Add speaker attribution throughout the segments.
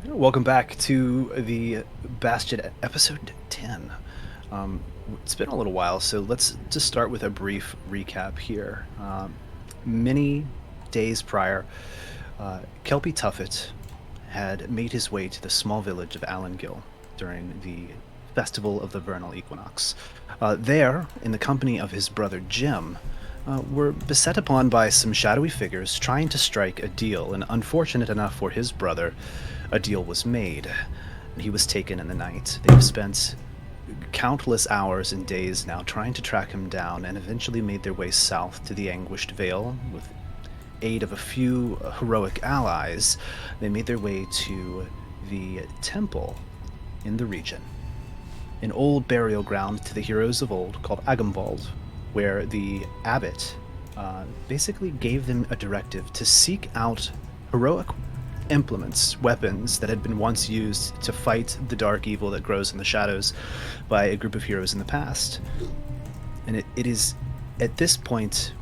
Speaker 1: Welcome back to the Bastion episode 10. It's been a little while, so let's just start with a brief recap here. Many days prior, Kelpie Tuffet had made his way to the small village of Allengill during the Festival of the Vernal Equinox. There, in the company of his brother Jim, were beset upon by some shadowy figures trying to strike a deal, and unfortunate enough for his brother, a deal was made, and he was taken in the night. They've spent countless hours and days now trying to track him down, and eventually made their way south to the Anguished Vale with aid of a few heroic allies. They made their way to the temple in the region, an old burial ground to the heroes of old called Agamwald, where the abbot basically gave them a directive to seek out heroic implements, weapons that had been once used to fight the dark evil that grows in the shadows by a group of heroes in the past. And it is at this point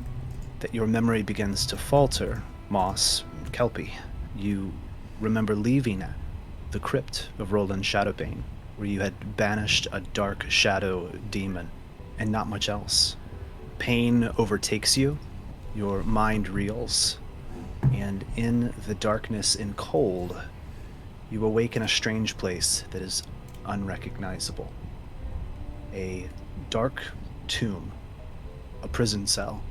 Speaker 1: that your memory begins to falter, Moss, Kelpie. You remember leaving the crypt of Roland Shadowbane, where you had banished a dark shadow demon, and not much else. Pain overtakes you, your mind reels, and in the darkness and cold, you awake in a strange place that is unrecognizable. A dark tomb, a prison cell,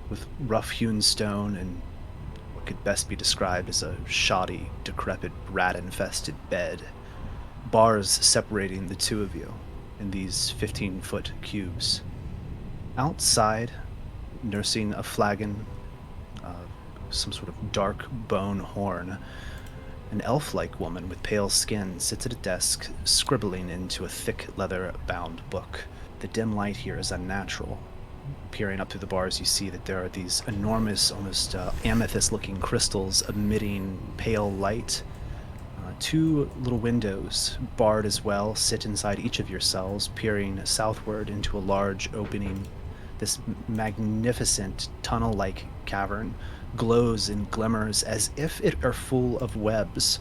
Speaker 1: with rough-hewn stone and what could best be described as a shoddy, decrepit, rat-infested bed. Bars separating the two of you in these 15-foot cubes. Outside, nursing a flagon, some sort of dark bone horn, an elf-like woman with pale skin sits at a desk, scribbling into a thick leather-bound book. The dim light here is unnatural. Peering up through the bars, you see that there are these enormous, almost amethyst-looking crystals emitting pale light. Two little windows, barred as well, sit inside each of your cells, peering southward into a large opening. This magnificent tunnel-like cavern glows and glimmers as if it are full of webs,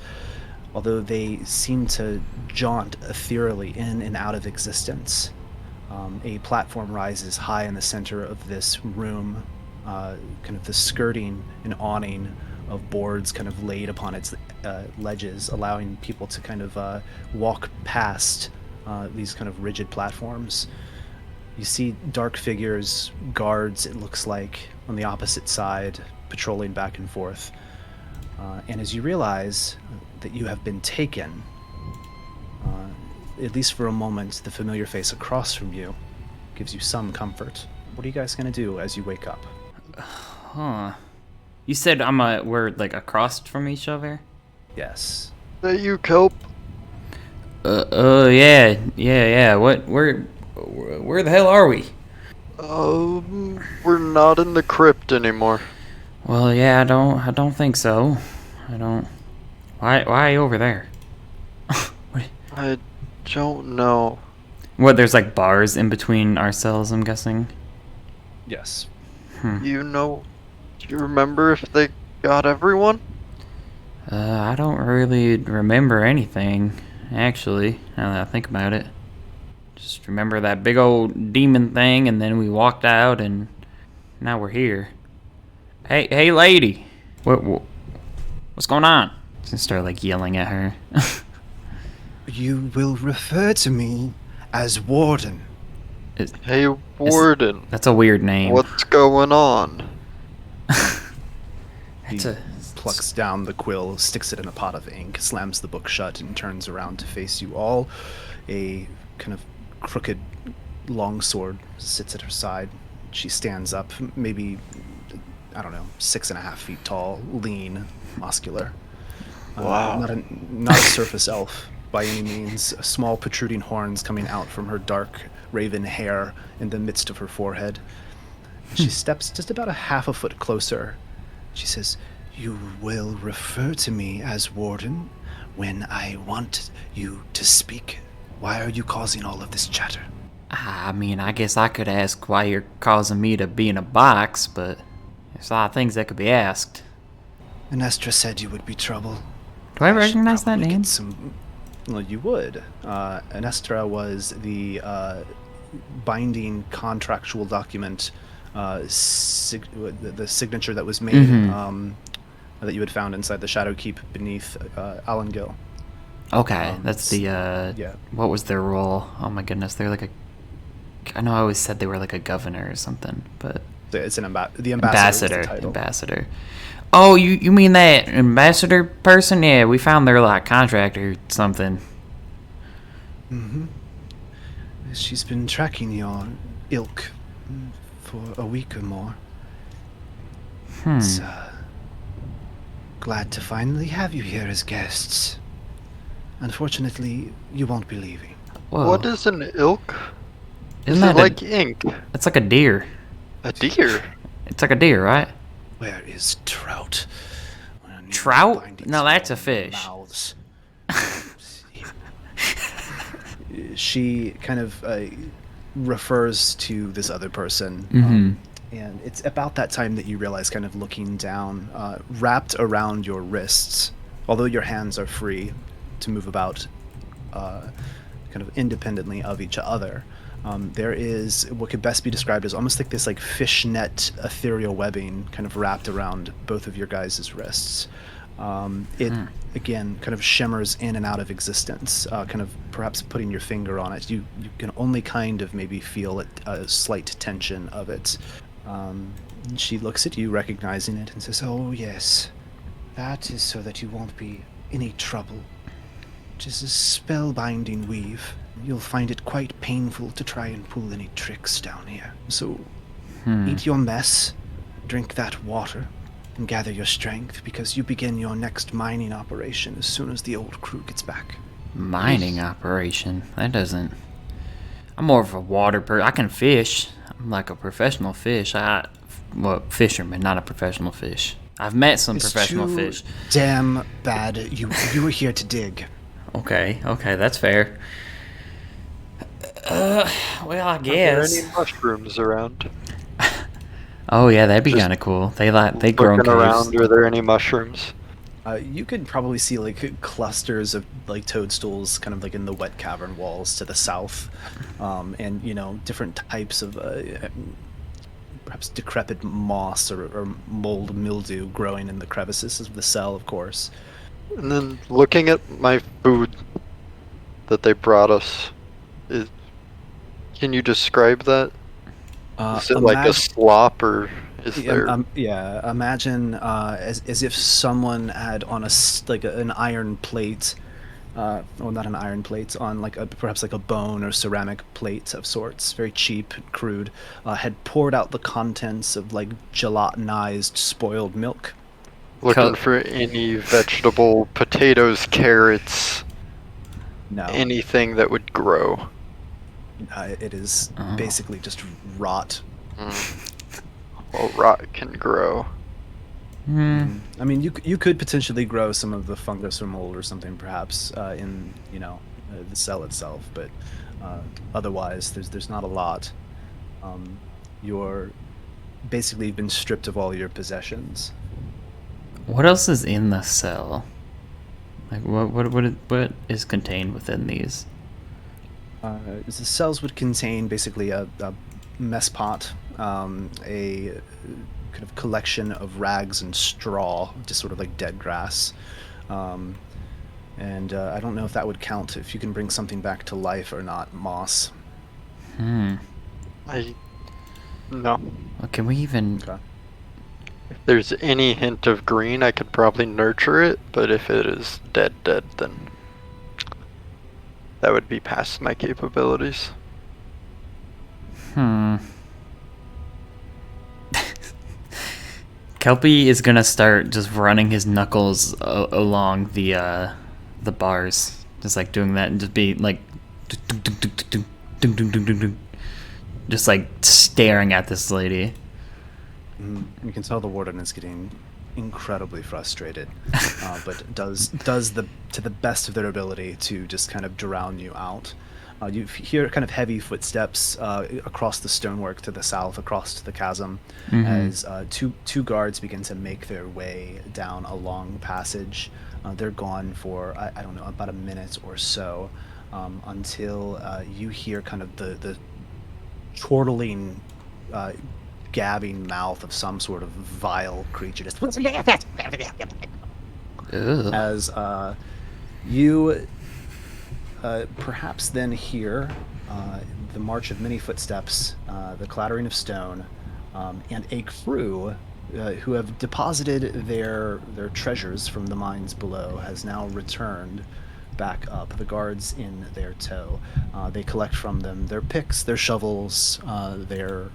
Speaker 1: although they seem to jaunt ethereally in and out of existence. A platform rises high in the center of this room, kind of the skirting and awning of boards kind of laid upon its ledges, allowing people to kind of walk past these kind of rigid platforms. You see dark figures, guards, it looks like, on the opposite side, patrolling back and forth. And as you realize that you have been taken, at least for a moment, the familiar face across from you gives you some comfort. What are you guys going to do as you wake up?
Speaker 2: Huh. You said we're like across from each other?
Speaker 1: Yes.
Speaker 3: That you, Kelp?
Speaker 2: Yeah. Where the hell are we?
Speaker 3: We're not in the crypt anymore.
Speaker 2: Well, yeah, I don't think so. I don't. Why over there?
Speaker 3: I don't know.
Speaker 2: What? There's like bars in between our cells, I'm guessing.
Speaker 1: Yes.
Speaker 3: Do you remember if they got everyone?
Speaker 2: I don't really remember anything, actually, now that I think about it. Just remember that big old demon thing, and then we walked out, and now we're here. Hey, lady! What's going on? Just start like yelling at her.
Speaker 4: You will refer to me as Warden.
Speaker 3: Hey, Warden.
Speaker 2: That's a weird name.
Speaker 3: What's going on?
Speaker 1: He plucks down the quill, sticks it in a pot of ink, slams the book shut, and turns around to face you all. A kind of crooked longsword sits at her side. She stands up, maybe, I don't know, 6.5 feet tall, lean, muscular.
Speaker 3: Wow.
Speaker 1: Not a surface elf by any means. Small protruding horns coming out from her dark raven hair in the midst of her forehead. She steps just about a half a foot closer. She says,
Speaker 4: You will refer to me as Warden when I want you to speak. Why are you causing all of this chatter?
Speaker 2: I mean, I guess I could ask why you're causing me to be in a box, but there's a lot of things that could be asked.
Speaker 4: Anestra said you would be trouble.
Speaker 2: Do I recognize that name?
Speaker 1: Well, you would. Anestra was the binding contractual document, the signature that was made, that you had found inside the Shadow Keep beneath Alangil.
Speaker 2: Okay, that's the,
Speaker 1: yeah.
Speaker 2: what was their role? Oh my goodness, they're like I know I always said they were like a governor or something, but...
Speaker 1: It's the ambassador. Is the title.
Speaker 2: Ambassador. Oh, you mean that ambassador person? Yeah, we found their, like, contract or something.
Speaker 4: Mm-hmm. She's been tracking your ilk for a week or more. It's, glad to finally have you here as guests. Unfortunately, you won't be leaving.
Speaker 2: Whoa.
Speaker 3: What is an ilk?
Speaker 2: Isn't
Speaker 3: Is
Speaker 2: that
Speaker 3: it like ink?
Speaker 2: It's like a deer.
Speaker 3: A deer?
Speaker 2: It's like a deer, right?
Speaker 4: Where is Trout?
Speaker 2: Trout? No, that's a fish.
Speaker 4: Mouths.
Speaker 1: She kind of refers to this other person. And it's about that time that you realize, kind of looking down, wrapped around your wrists, although your hands are free to move about kind of independently of each other. There is what could best be described as almost like this like fishnet ethereal webbing kind of wrapped around both of your guys' wrists. It again kind of shimmers in and out of existence, kind of perhaps putting your finger on it. You can only kind of maybe feel a slight tension of it. She looks at you, recognizing it, and says,
Speaker 4: "Oh yes, that is so that you won't be in any trouble. It is a spellbinding weave. You'll find it quite painful to try and pull any tricks down here. So, eat your mess, drink that water, and gather your strength, because you begin your next mining operation as soon as the old crew gets back."
Speaker 2: Mining operation? That doesn't... I'm more of a water person. I can fish. I'm like a professional fish. Well, fisherman, not a professional fish. I've met some professional fish.
Speaker 4: Damn bad. You were here to dig.
Speaker 2: Okay, that's fair. Well, I guess.
Speaker 3: Are there any mushrooms around?
Speaker 2: Oh yeah, that'd be kind of cool. They grow in
Speaker 3: Looking
Speaker 2: caves.
Speaker 3: around, are there any mushrooms?
Speaker 1: you could probably see like clusters of like toadstools kind of like in the wet cavern walls to the south, and different types of perhaps decrepit moss or mold mildew growing in the crevices of the cell, of course.
Speaker 3: And then looking at my food that they brought us, can you describe that? Is it like a slop, or is there?
Speaker 1: Imagine as if someone had on an iron plate, well, not an iron plate, on perhaps like a bone or ceramic plate of sorts, very cheap and crude, had poured out the contents of like gelatinized spoiled milk.
Speaker 3: Looking for any vegetable, potatoes, carrots,
Speaker 1: No.
Speaker 3: anything that would grow.
Speaker 1: It is basically just rot.
Speaker 3: Well, rot can grow.
Speaker 1: I mean, you could potentially grow some of the fungus or mold or something, perhaps in the cell itself, but otherwise, there's not a lot. You're basically been stripped of all your possessions.
Speaker 2: What else is in the cell? Like what is contained within these?
Speaker 1: The cells would contain basically a mess pot, a kind of collection of rags and straw, just sort of like dead grass, and I don't know if that would count if you can bring something back to life or not. Moss.
Speaker 3: No.
Speaker 2: Well, can we even?
Speaker 1: Okay.
Speaker 3: If there's any hint of green, I could probably nurture it, but if it is dead, then that would be past my capabilities.
Speaker 2: Kelpie is gonna start just running his knuckles along the bars, just like doing that, and just be like, just like staring at this lady.
Speaker 1: You can tell the warden is getting incredibly frustrated, but does to the best of their ability to just kind of drown you out. You hear kind of heavy footsteps across the stonework to the south, across to the chasm, as two guards begin to make their way down a long passage, They're gone for, I don't know, about a minute or so, until you hear kind of the chortling, gabbing mouth of some sort of vile creature just
Speaker 2: Ugh.
Speaker 1: as you perhaps then hear the march of many footsteps, the clattering of stone, and a crew who have deposited their treasures from the mines below has now returned back up, the guards in their tow. They collect from them their picks, their shovels, their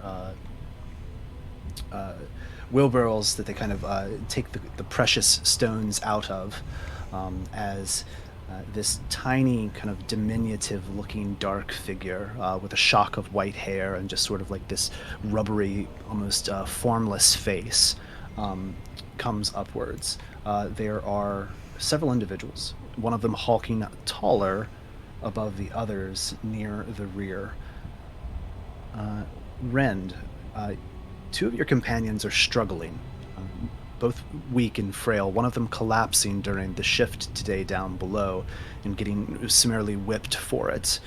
Speaker 1: wheelbarrows that they kind of take the precious stones out of, as this tiny, kind of diminutive-looking dark figure with a shock of white hair and just sort of like this rubbery, almost formless face comes upwards. There are several individuals, one of them hulking taller above the others near the rear. Rend, two of your companions are struggling, both weak and frail, one of them collapsing during the shift today down below and getting summarily whipped for it.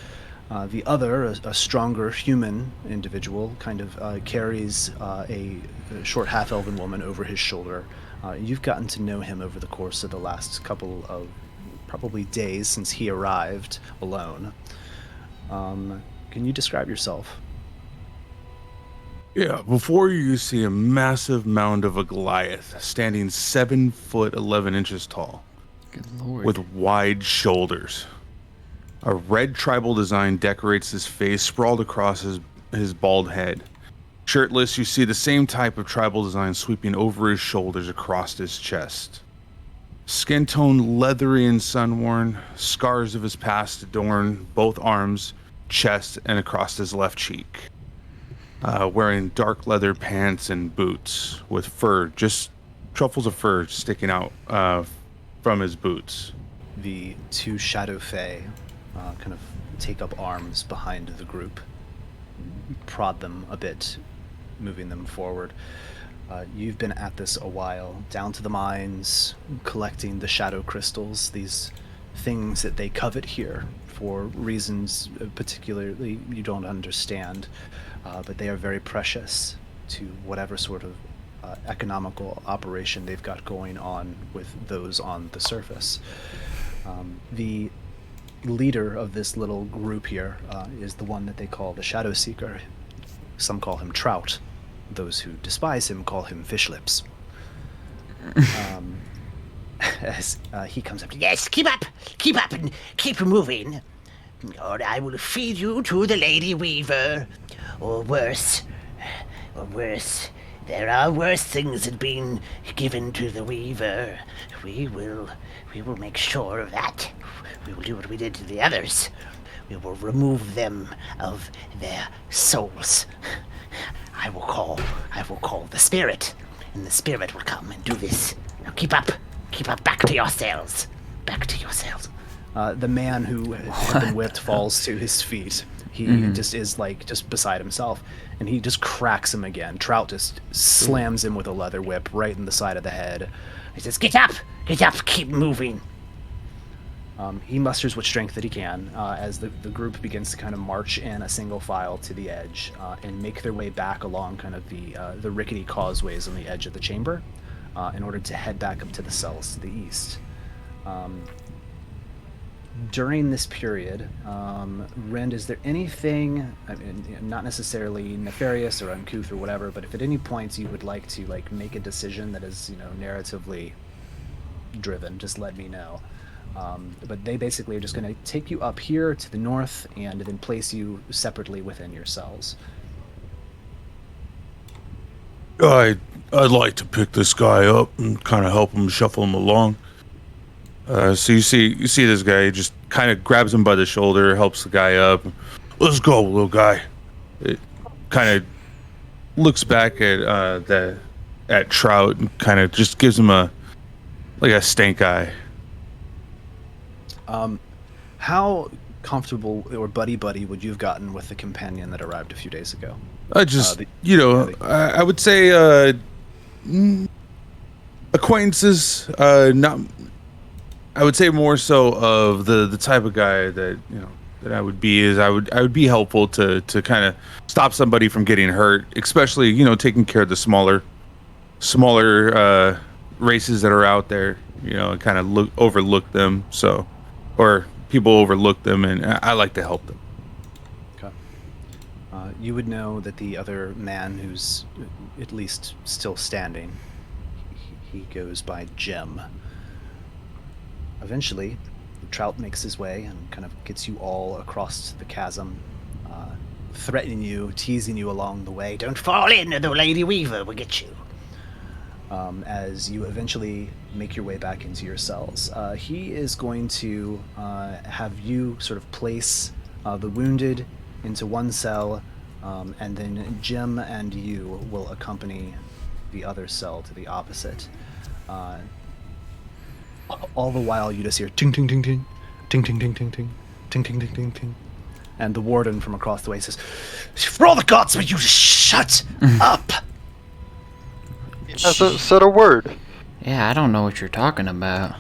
Speaker 1: The other, a stronger human individual, kind of carries a short half-elven woman over his shoulder. You've gotten to know him over the course of the last couple of probably days since he arrived alone. Can you describe yourself?
Speaker 5: Yeah, before you see a massive mound of a Goliath standing 7 foot 11 inches tall
Speaker 2: Good lord.
Speaker 5: with wide shoulders. A red tribal design decorates his face, sprawled across his bald head. Shirtless, you see the same type of tribal design sweeping over his shoulders across his chest. Skin tone leathery and sun-worn, scars of his past adorn both arms, chest, and across his left cheek. Wearing dark leather pants and boots with fur, just truffles of fur sticking out from his boots.
Speaker 1: The two Shadow Fae kind of take up arms behind the group, prod them a bit, moving them forward. You've been at this a while, down to the mines, collecting the shadow crystals, these things that they covet here for reasons particularly you don't understand, but they are very precious to whatever sort of economical operation they've got going on with those on the surface. The leader of this little group here is the one that they call the Shadow Seeker. Some call him Trout. Those who despise him call him Fish Lips. As he comes up,
Speaker 6: Yes, keep up, and keep moving, or I will feed you to the Lady Weaver, or worse. There are worse things than being given to the Weaver. We will make sure of that. We will do what we did to the others. We will remove them of their souls. I will call the spirit, and the spirit will come and do this. Now keep up, back to yourselves.
Speaker 1: The man who had been whipped falls to his feet. He just is just beside himself, and he just cracks him again. Trout just slams him with a leather whip right in the side of the head.
Speaker 6: He says, Get up, keep moving.
Speaker 1: He musters what strength that he can as the group begins to kind of march in a single file to the edge and make their way back along kind of the rickety causeways on the edge of the chamber in order to head back up to the cells to the east. During this period, Rend, is there anything, I mean, not necessarily nefarious or uncouth or whatever, but if at any point you would like to make a decision that is narratively driven, just let me know. But they basically are just going to take you up here to the north and then place you separately within your cells.
Speaker 5: I'd like to pick this guy up and kind of help him shuffle him along. So you see this guy, he just kind of grabs him by the shoulder, helps the guy up. Let's go, little guy. It kind of looks back at Trout and kind of just gives him a stank eye.
Speaker 1: How comfortable or buddy would you have gotten with the companion that arrived a few days ago?
Speaker 5: I would say acquaintances, not I would say more so of the type of guy that that I would be is I would be helpful to kind of stop somebody from getting hurt, especially taking care of the smaller races that are out there, and kind of overlook them. So, or people overlook them, and I like to help them.
Speaker 1: Okay. You would know that the other man who's at least still standing, he goes by Jim. Eventually, Trout makes his way and kind of gets you all across the chasm, threatening you, teasing you along the way.
Speaker 6: Don't fall in, or the Lady Weaver will get you.
Speaker 1: As you eventually make your way back into your cells. He is going to have you sort of place the wounded into one cell, and then Jim and you will accompany the other cell to the opposite. All the while you just hear ting ting ting ting, ting ting ting ting ting, ting ting ting ting ting. And the warden from across the way says, "For all the gods, will you shut up?"
Speaker 3: He hasn't said a word.
Speaker 2: Yeah, I don't know what you're talking about.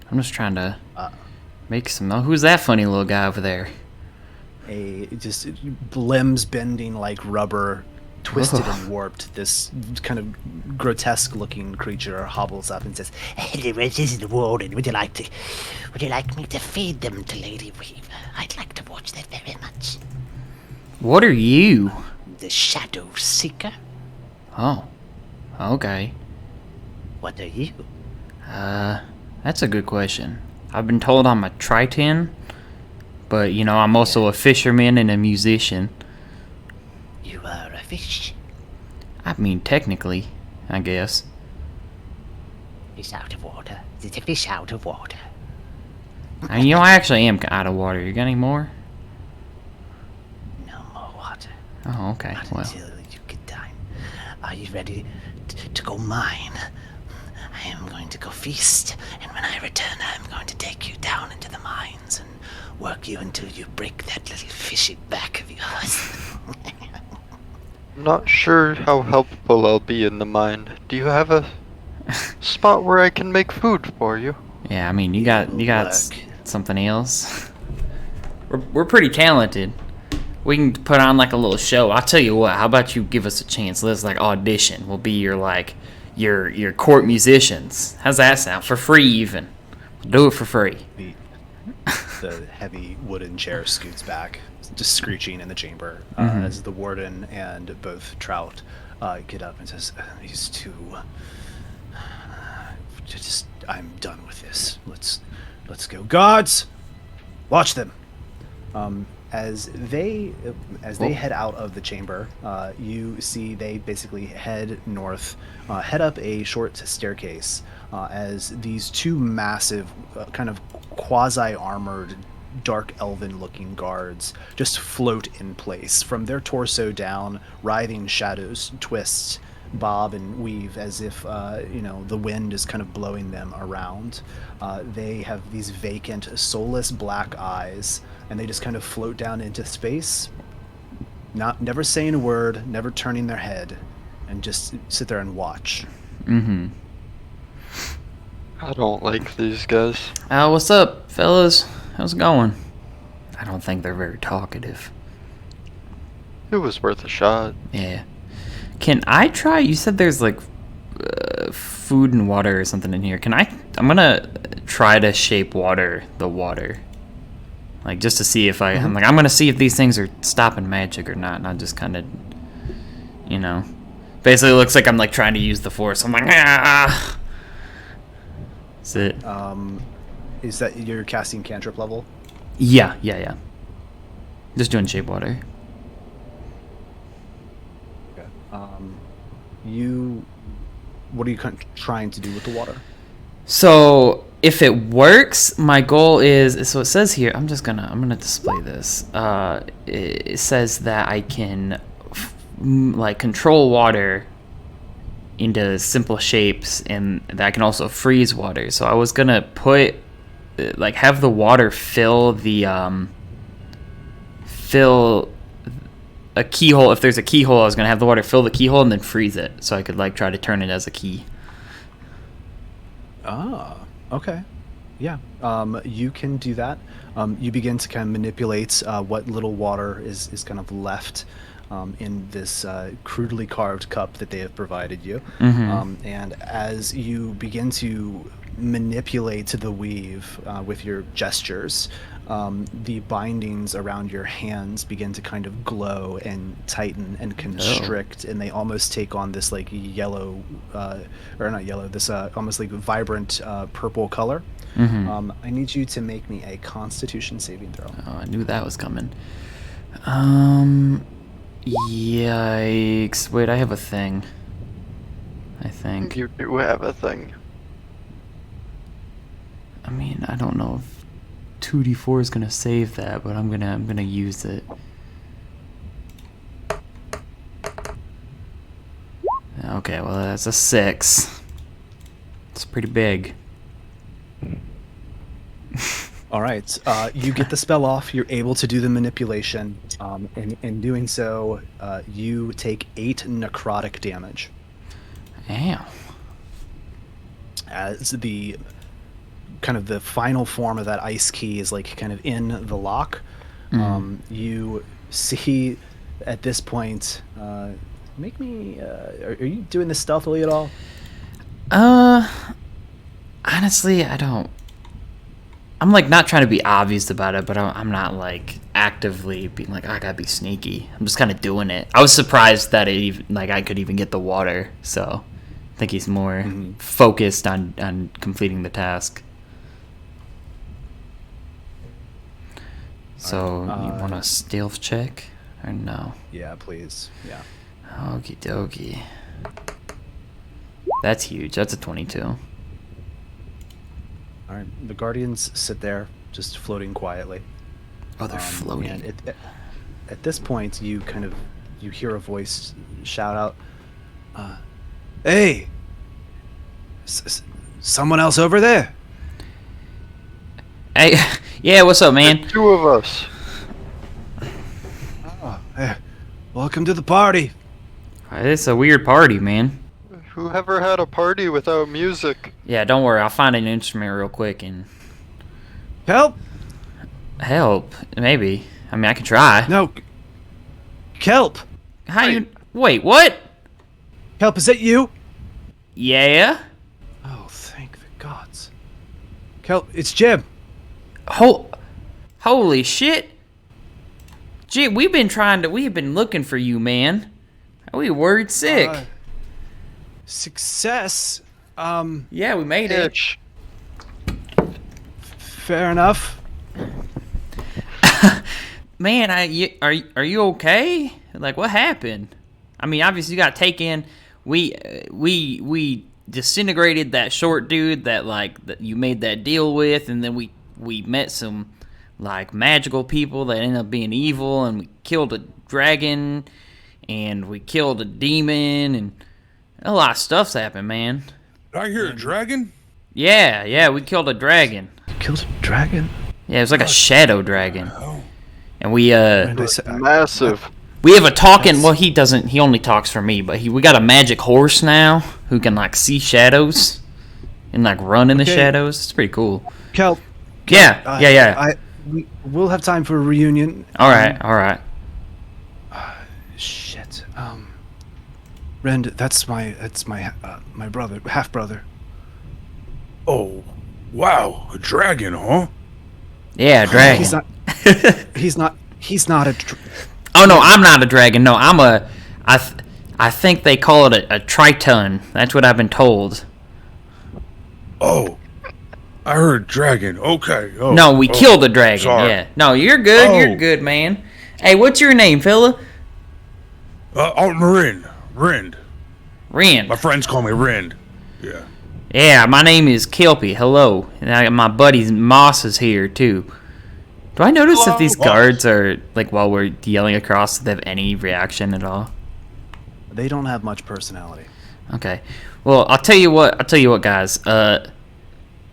Speaker 2: I'm just trying to make some... Who's that funny little guy over there?
Speaker 1: Just limbs bending like rubber, twisted and warped. This kind of grotesque-looking creature hobbles up and says,
Speaker 6: "Hello, this is the Warden. Would you like me to feed them to Lady Weaver? I'd like to watch that very much."
Speaker 2: What are you?
Speaker 6: The Shadow Seeker.
Speaker 2: Oh, okay.
Speaker 6: What are you?
Speaker 2: That's a good question. I've been told I'm a Triton, but I'm also a fisherman and a musician.
Speaker 6: You are a fish.
Speaker 2: I mean, technically, I guess.
Speaker 6: Fish out of water. Is it a fish out of water?
Speaker 2: I mean, I actually am out of water. You got any more?
Speaker 6: No more water.
Speaker 2: Oh, okay.
Speaker 6: Not
Speaker 2: Well,
Speaker 6: until you get time. Are you ready to go mine? I am going to go feast, and when I return, I'm going to take you down into the mines and work you until you break that little fishy back of yours.
Speaker 3: I'm not sure how helpful I'll be in the mine. Do you have a spot where I can make food for you?
Speaker 2: yeah. I mean, you got
Speaker 6: Work.
Speaker 2: something else. We're pretty talented. We can put on like a little show. I'll tell you what. How about you give us a chance? Let's like audition. We'll be your court musicians. How's that sound? For free, even. We'll do it for free.
Speaker 1: The heavy wooden chair scoots back, just screeching in the chamber, as the warden and both Trout get up and says, "These two, I'm done with this. Let's go. Guards, watch them." As they head out of the chamber, you see they basically head north, head up a short staircase, as these two massive, kind of quasi-armored, dark elven-looking guards just float in place. From their torso down, writhing shadows twist, bob and weave as if the wind is kind of blowing them around. They have these vacant, soulless black eyes, and they just kind of float down into space, never saying a word, never turning their head, and just sit there and watch.
Speaker 2: Mm-hmm.
Speaker 3: I don't like these guys.
Speaker 2: What's up, fellas? How's it going? I don't think they're very talkative.
Speaker 3: It was worth a shot.
Speaker 2: Yeah. Can I try? You said there's like food and water or something in here. I'm gonna try to shape the water. Like just to see if I'm gonna see if these things are stopping magic or not. Not just kind of, basically it looks like I'm like trying to use the force. I'm like, ah. That's it.
Speaker 1: Is that you're casting cantrip level?
Speaker 2: Yeah. Just doing shape water.
Speaker 1: Okay. What are you trying to do with the water?
Speaker 2: So if it works, my goal is, so it says here, I'm gonna display this. It says that I can control water into simple shapes, and that I can also freeze water. So I was gonna put have the water fill a keyhole. If there's a keyhole, I was gonna have the water fill the keyhole and then freeze it, so I could try to turn it as a key.
Speaker 1: Ah, okay. Yeah, you can do that. You begin to kind of manipulate what little water is kind of left in this crudely carved cup that they have provided you. And as you begin to manipulate the weave with your gestures, the bindings around your hands begin to kind of glow and tighten and constrict, and they almost take on this like yellow, or not yellow, this almost like vibrant purple color. I need you to make me a Constitution saving throw.
Speaker 2: Oh, I knew that was coming. Yikes. Wait, I have a thing. I think.
Speaker 3: You do have a thing.
Speaker 2: I mean, I don't know if 2d4 is gonna save that, but I'm gonna use it. Okay, well that's a 6. It's pretty big.
Speaker 1: All right, you get the spell off. You're able to do the manipulation. And in doing so, you take 8 necrotic damage.
Speaker 2: Damn.
Speaker 1: As the kind of the final form of that ice key is like kind of in the lock. You see at this point, make me, are you doing this stealthily at all?
Speaker 2: Honestly, I don't. I'm like not trying to be obvious about it, but I'm not like actively being like, I gotta be sneaky. I'm just kind of doing it. I was surprised that it even like I could even get the water, so I think he's more focused on completing the task. So you want a stealth check or no?
Speaker 1: Yeah, please. Yeah.
Speaker 2: Okie dokie. That's huge. That's a 22.
Speaker 1: All right. The guardians sit there, just floating quietly.
Speaker 2: Oh, they're floating.
Speaker 1: And at this point, you hear a voice shout out, "Hey, someone else over there?"
Speaker 2: Hey, yeah, what's up, man?
Speaker 3: There's 2 of us.
Speaker 1: Oh, hey, welcome to the party.
Speaker 2: It's a weird party, man.
Speaker 3: Whoever had a party without music?
Speaker 2: Yeah, don't worry. I'll find an instrument real quick and
Speaker 1: Help!
Speaker 2: help. Maybe. I mean, I could try.
Speaker 1: No. Kelp!
Speaker 2: How you? Wait, what?
Speaker 1: Kelp, is that you?
Speaker 2: Yeah.
Speaker 1: Oh, thank the gods. Kelp, it's Jim.
Speaker 2: Holy shit! Gee, we've been looking for you, man. We worried sick.
Speaker 1: Success.
Speaker 2: Yeah, we made it.
Speaker 3: Itch.
Speaker 1: Fair enough.
Speaker 2: Man, are you okay? Like, what happened? I mean, obviously you got taken. We disintegrated that short dude that you made that deal with, and then we met some like magical people that ended up being evil, and we killed a dragon, and we killed a demon, and a lot of stuff's happened, man.
Speaker 5: Did I hear a dragon?
Speaker 2: Yeah, we killed a dragon.
Speaker 1: Killed a dragon?
Speaker 2: Yeah, it was like a shadow dragon. And we
Speaker 3: Massive.
Speaker 2: we have a talking. Well, he doesn't. He only talks for me. But we got a magic horse now who can like see shadows and like run in the shadows. It's pretty cool.
Speaker 1: Kelp.
Speaker 2: Yeah.
Speaker 1: We'll have time for a reunion.
Speaker 2: All right.
Speaker 1: Shit. Rend, that's my my brother, half brother.
Speaker 5: Oh, wow, a dragon, huh?
Speaker 2: Yeah, dragon.
Speaker 1: He's not a.
Speaker 2: Oh no, I'm not a dragon. No, I think they call it a triton. That's what I've been told.
Speaker 5: Oh, I heard dragon. Okay. Oh,
Speaker 2: No, we killed a dragon.
Speaker 5: sorry.
Speaker 2: Yeah. No, you're good.
Speaker 5: Oh.
Speaker 2: You're good, man. Hey, what's your name, fella?
Speaker 5: Rind.
Speaker 2: Ren.
Speaker 5: My friends call me Rind. Yeah.
Speaker 2: Yeah, my name is Kelpie. Hello. And my buddy Moss is here, too. Do I notice that these guards are, like, while we're yelling across, they have any reaction at all?
Speaker 1: They don't have much personality.
Speaker 2: Okay. Well, I'll tell you what, guys.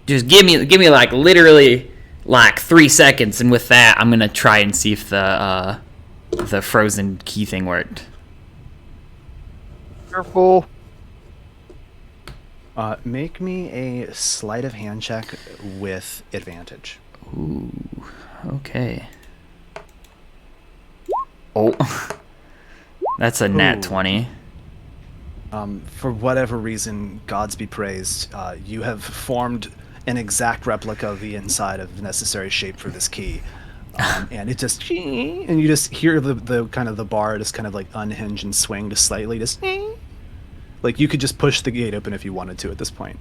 Speaker 2: Just give me like literally like 3 seconds, and with that, I'm gonna try and see if the frozen key thing worked.
Speaker 3: Careful.
Speaker 1: Make me a sleight of hand check with advantage.
Speaker 2: Ooh, okay. Oh, that's a nat
Speaker 1: Ooh.
Speaker 2: 20.
Speaker 1: For whatever reason, gods be praised, you have formed an exact replica of the inside of the necessary shape for this key. And it just, and you just hear the kind of the bar just kind of like unhinge and swing just slightly, just like you could just push the gate open if you wanted to at this point.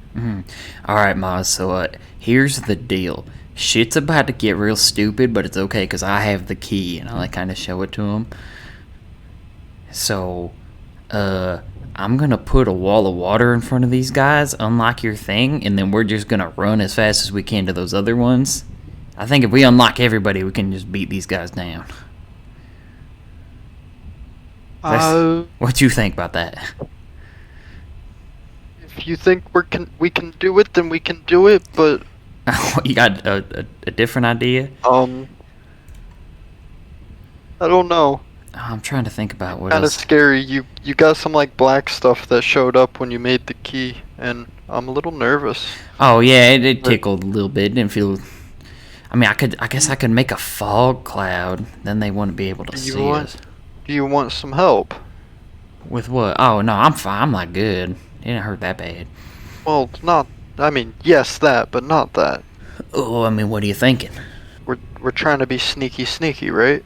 Speaker 2: All right, Maz. So here's the deal. Shit's about to get real stupid, but it's okay because I have the key, and I like kind of show it to him. So, I'm gonna put a wall of water in front of these guys, unlock your thing, and then we're just gonna run as fast as we can to those other ones. I think if we unlock everybody, we can just beat these guys down. What you think about that?
Speaker 3: If you think we can do it, then we can do it. But
Speaker 2: You got a different idea?
Speaker 3: I don't know.
Speaker 2: I'm trying to think about what
Speaker 3: Kind of
Speaker 2: else.
Speaker 3: scary. You got some like black stuff that showed up when you made the key, and I'm a little nervous.
Speaker 2: Oh yeah, it tickled a little bit. Didn't feel. I mean, I guess I could make a fog cloud. Then they wouldn't be able to see us.
Speaker 3: Do you want some help?
Speaker 2: With what? Oh no, I'm fine. I'm not good. It didn't hurt that bad.
Speaker 3: Well, not. I mean, yes, that, but not that.
Speaker 2: Oh, I mean, what are you thinking?
Speaker 3: We're trying to be sneaky, right?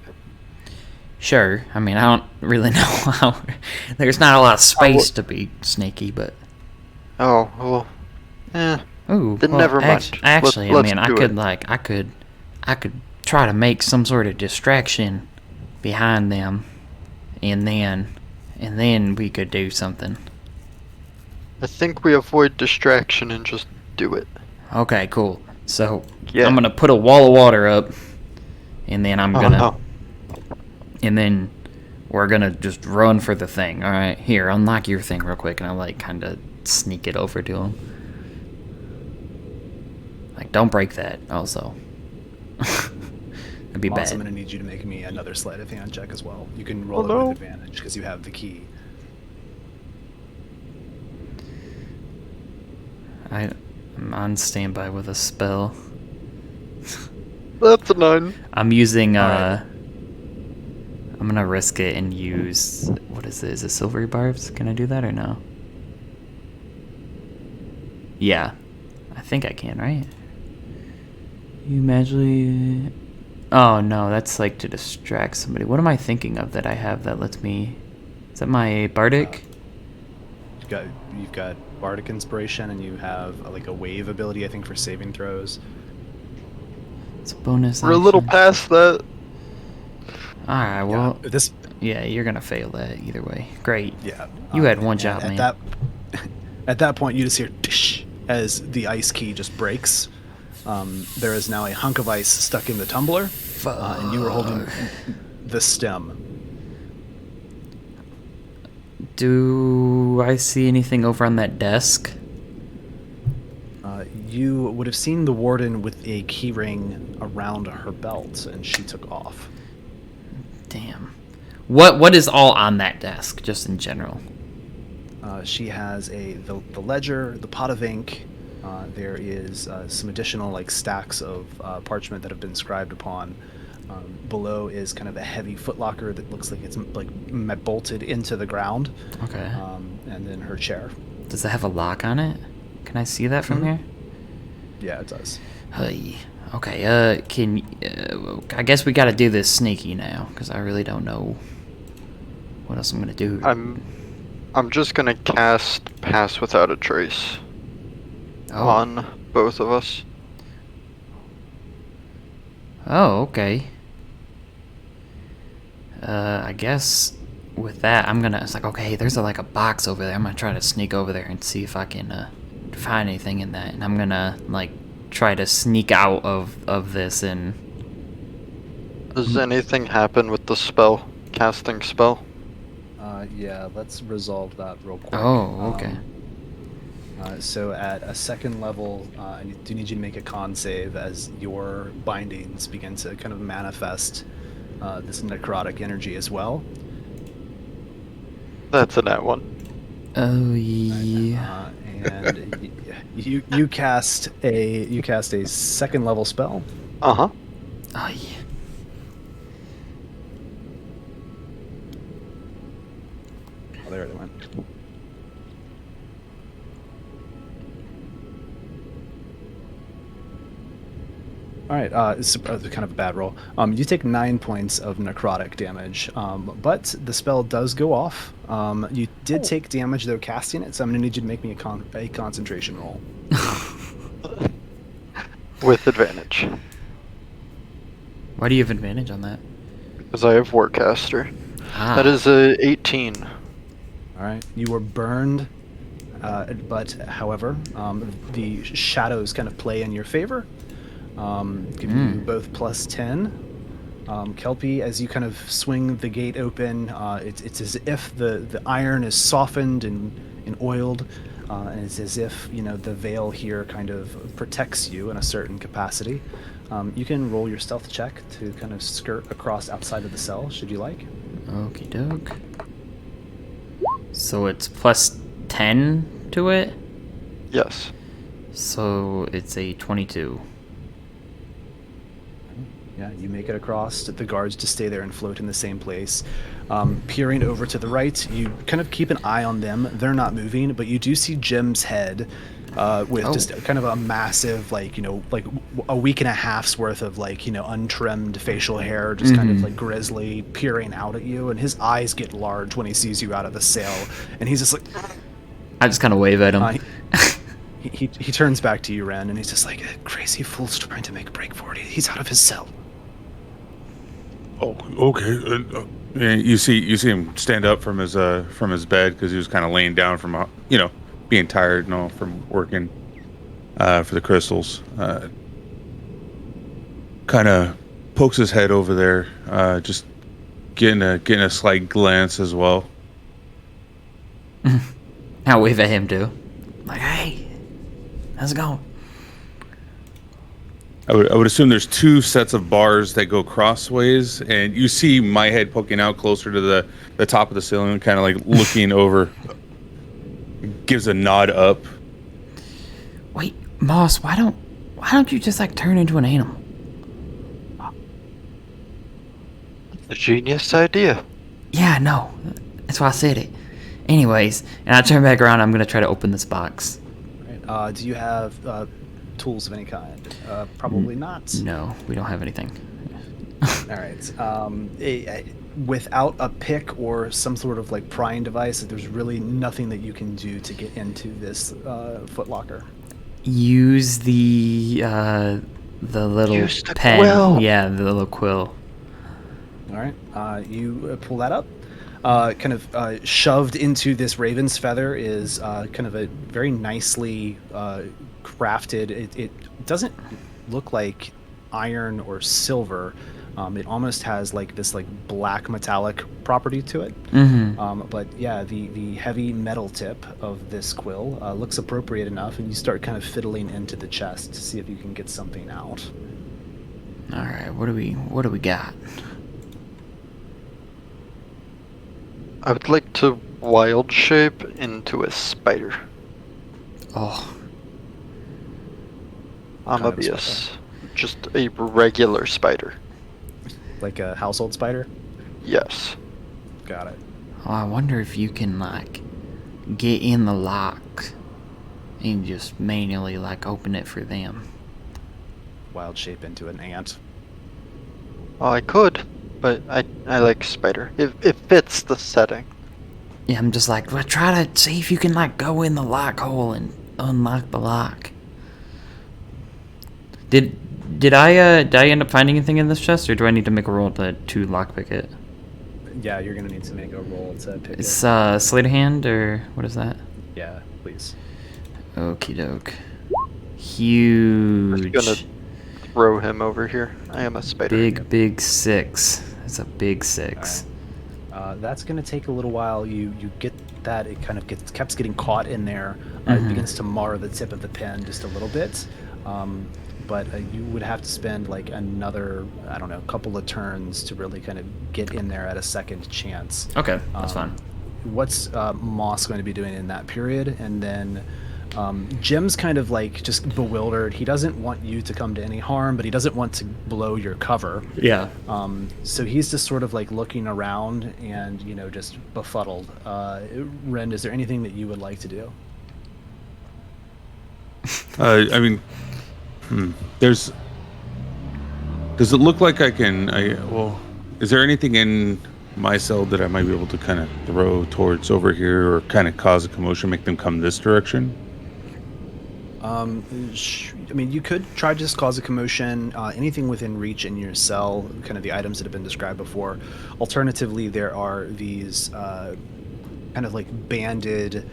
Speaker 2: Sure. I mean, I don't really know how. There's not a lot of space to be sneaky, but.
Speaker 3: Oh well.
Speaker 2: Ooh.
Speaker 3: Then
Speaker 2: well,
Speaker 3: never mind.
Speaker 2: Actually,
Speaker 3: Let's
Speaker 2: I mean,
Speaker 3: do it.
Speaker 2: I could try to make some sort of distraction behind them, and then we could do something.
Speaker 3: I think we avoid distraction and just do it.
Speaker 2: Okay, cool. So
Speaker 3: Yeah.
Speaker 2: I'm gonna put a wall of water up, and then I'm gonna,
Speaker 3: Oh.
Speaker 2: and then we're gonna just run for the thing. All right, here, unlock your thing real quick, and I like kind of sneak it over to him. Like, don't break that. Also, that'd be
Speaker 1: Moss,
Speaker 2: bad.
Speaker 1: I'm going to need you to make me another sleight of hand check as well. You can roll it
Speaker 3: no.
Speaker 1: with advantage because you have the key.
Speaker 2: I'm on standby with a spell.
Speaker 3: That's a 9.
Speaker 2: I'm using
Speaker 1: Alright.
Speaker 2: I'm gonna risk it and use, what is it? Is it silvery barbs? Can I do that or no? Yeah, I think I can, right? You magically. Oh no, that's like to distract somebody. What am I thinking of that I have that lets me? Is that my bardic?
Speaker 1: You've got bardic inspiration, and you have like a wave ability, I think, for saving throws.
Speaker 2: It's a bonus.
Speaker 3: We're a little
Speaker 2: action.
Speaker 3: past that.
Speaker 2: All right, well,
Speaker 1: Yeah, this.
Speaker 2: yeah, you're gonna fail that either way. Great.
Speaker 1: Yeah.
Speaker 2: You had one
Speaker 1: and
Speaker 2: job, man.
Speaker 1: At that point, you just hear tish as the ice key just breaks. There is now a hunk of ice stuck in the tumbler, and you were holding the stem.
Speaker 2: Do I see anything over on that desk?
Speaker 1: You would have seen the warden with a key ring around her belt, and she took off.
Speaker 2: Damn. What is all on that desk, just in general?
Speaker 1: She has the ledger, the pot of ink. There is some additional like stacks of parchment that have been scribed upon. Below is kind of a heavy footlocker that looks like it's like bolted into the ground.
Speaker 2: Okay.
Speaker 1: And then her chair.
Speaker 2: Does it have a lock on it? Can I see that from here?
Speaker 1: Yeah, it does.
Speaker 2: Hey. Okay. I guess we got to do this sneaky now, because I really don't know what else I'm gonna do.
Speaker 3: I'm just gonna cast Pass Without a Trace on both of us.
Speaker 2: Oh, okay. I guess with that, it's like, okay, there's like a box over there. I'm gonna try to sneak over there and see if I can find anything in that. And I'm gonna like try to sneak out of this. And
Speaker 3: Does anything happen with the spell? Casting spell?
Speaker 1: Yeah, let's resolve that real quick.
Speaker 2: oh, okay.
Speaker 1: So at a second level, I do need you to make a con save as your bindings begin to kind of manifest this necrotic energy as well.
Speaker 3: That's a nat 1.
Speaker 2: Oh yeah.
Speaker 1: And you cast a second level spell.
Speaker 3: Uh huh.
Speaker 2: Oh yeah.
Speaker 1: Oh, there it went. All right, it's kind of a bad roll. You take 9 points of necrotic damage, but the spell does go off. You did take damage though casting it, so I'm gonna need you to make me a concentration roll.
Speaker 3: With advantage.
Speaker 2: Why do you have advantage on that?
Speaker 3: Because I have Warcaster.
Speaker 2: Ah.
Speaker 3: That is a 18.
Speaker 1: All right, you were burned, but however, the shadows kind of play in your favor. Give you both plus 10. Kelpie, as you kind of swing the gate open, it's as if the iron is softened and oiled, and it's as if, the veil here kind of protects you in a certain capacity. You can roll your stealth check to kind of skirt across outside of the cell, should you like.
Speaker 2: Okie doke. So it's plus 10 to it?
Speaker 3: Yes.
Speaker 2: So it's a 22.
Speaker 1: Yeah, you make it across. The guards just stay there and float in the same place. Peering over to the right, you kind of keep an eye on them. They're not moving, but you do see Jim's head with just kind of a massive, like a week and a half's worth of untrimmed facial hair, just kind of like grizzly, peering out at you. And his eyes get large when he sees you out of the sail, and he's just like.
Speaker 2: I just kind of wave at him.
Speaker 1: He turns back to you, Ren, and he's just like, crazy fool's trying to make a break for it. He's out of his cell.
Speaker 5: Oh, okay. And you see him stand up from his bed because he was kind of laying down from being tired and all from working for the crystals. Kind of pokes his head over there, just getting a slight glance as well.
Speaker 2: I wave at him too. Like, hey, how's it going?
Speaker 5: I would assume there's 2 sets of bars that go crossways, and you see my head poking out closer to the top of the ceiling, kind of like looking over. Gives a nod up.
Speaker 2: Wait, Moss, why don't you just turn into an animal?
Speaker 3: A genius idea.
Speaker 2: Yeah, no. That's why I said it. Anyways, and I turn back around, I'm gonna try to open this box.
Speaker 1: Right. Do you have tools of any kind? Probably not.
Speaker 2: No, we don't have anything.
Speaker 1: All right. Without a pick or some sort of prying device, there's really nothing that you can do to get into this footlocker.
Speaker 2: Use the little
Speaker 3: Use the
Speaker 2: pen.
Speaker 3: quill.
Speaker 2: Yeah, the little quill.
Speaker 1: All right. You pull that up. Kind of shoved into this raven's feather is kind of a very nicely crafted. It doesn't look like iron or silver. It almost has this black metallic property to it. But yeah, the heavy metal tip of this quill looks appropriate enough, and you start kind of fiddling into the chest to see if you can get something out.
Speaker 2: All right, what do we got?
Speaker 3: I would like to wild shape into a spider.
Speaker 2: Oh,
Speaker 3: Amabius. Just a regular spider.
Speaker 1: Like a household spider?
Speaker 3: Yes.
Speaker 1: Got it.
Speaker 2: oh, I wonder if you can get in the lock and just manually open it for them.
Speaker 1: Wild shape into an ant.
Speaker 3: Well, I could, but I like spider. It fits the setting.
Speaker 2: Yeah, I'm just well, try to see if you can go in the lock hole and unlock the lock. Did I end up finding anything in this chest, or do I need to make a roll to lockpick it?
Speaker 1: Yeah, you're gonna need to make a roll to pick
Speaker 2: It's
Speaker 1: it.
Speaker 2: sleight of hand, or what is that?
Speaker 1: Yeah, please.
Speaker 2: Okie doke. Huge.
Speaker 3: I'm gonna throw him over here. I am a spider.
Speaker 2: Big 6. It's a big 6.
Speaker 1: That's gonna take a little while. You get that. It kind of keeps getting caught in there. It begins to mar the tip of the pen just a little bit. But you would have to spend another, I don't know, couple of turns to really kind of get in there at a second chance.
Speaker 2: Okay, that's fine.
Speaker 1: What's Moss going to be doing in that period? And then Jim's kind of like just bewildered. He doesn't want you to come to any harm, but he doesn't want to blow your cover.
Speaker 2: Yeah.
Speaker 1: So he's just sort of like looking around and, just befuddled. Ren, is there anything that you would like to do?
Speaker 5: I mean, does it look like I can? Is there anything in my cell that I might be able to kind of throw towards over here, or kind of cause a commotion, make them come this direction?
Speaker 1: You could try to just cause a commotion. Anything within reach in your cell, kind of the items that have been described before. Alternatively, there are these kind of like banded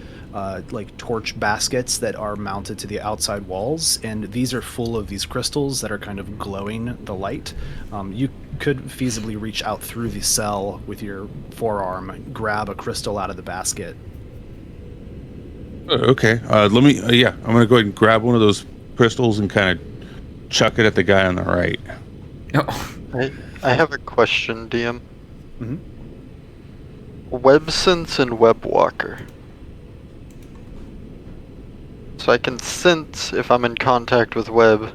Speaker 1: like torch baskets that are mounted to the outside walls, and these are full of these crystals that are kind of glowing the light. You could feasibly reach out through the cell with your forearm, grab a crystal out of the basket.
Speaker 5: Okay, let me. I'm gonna go ahead and grab one of those crystals and kind of chuck it at the guy on the right.
Speaker 2: Oh.
Speaker 3: I have a question, DM.
Speaker 1: Mm-hmm.
Speaker 3: Websense and Webwalker. So I can sense if I'm in contact with Web.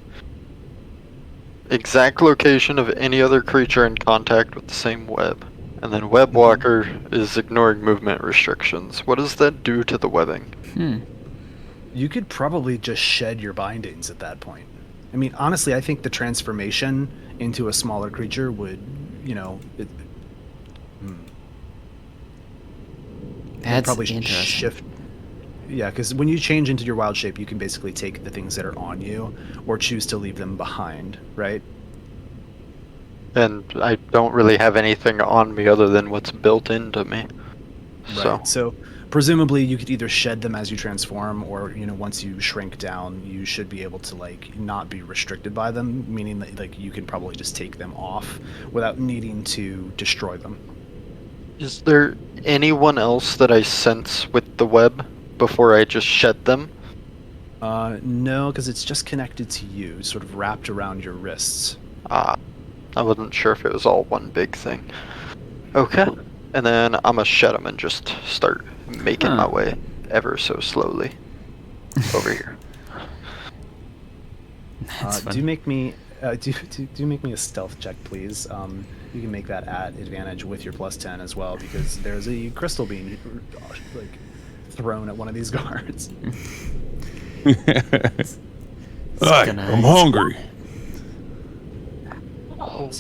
Speaker 3: Exact location of any other creature in contact with the same web. And then Webwalker is ignoring movement restrictions. What does that do to the webbing?
Speaker 1: You could probably just shed your bindings at that point. I mean, honestly, I think the transformation into a smaller creature would,
Speaker 2: That's
Speaker 1: probably
Speaker 2: interesting.
Speaker 1: shift. Yeah, because when you change into your wild shape, you can basically take the things that are on you or choose to leave them behind, right?
Speaker 3: And I don't really have anything on me other than what's built into me.
Speaker 1: Right. So presumably you could either shed them as you transform, or once you shrink down, you should be able to not be restricted by them, meaning that you can probably just take them off without needing to destroy them.
Speaker 3: Is there anyone else that I sense with the web before I just shed them?
Speaker 1: No, because it's just connected to you, sort of wrapped around your wrists.
Speaker 3: I wasn't sure if it was all one big thing. Okay. And then I'm gonna shed them and just start making my way ever so slowly over here.
Speaker 1: Do make me do make me a stealth check, please. You can make that at advantage with your +10 as well, because there's a crystal being thrown at one of these guards.
Speaker 5: I'm hungry.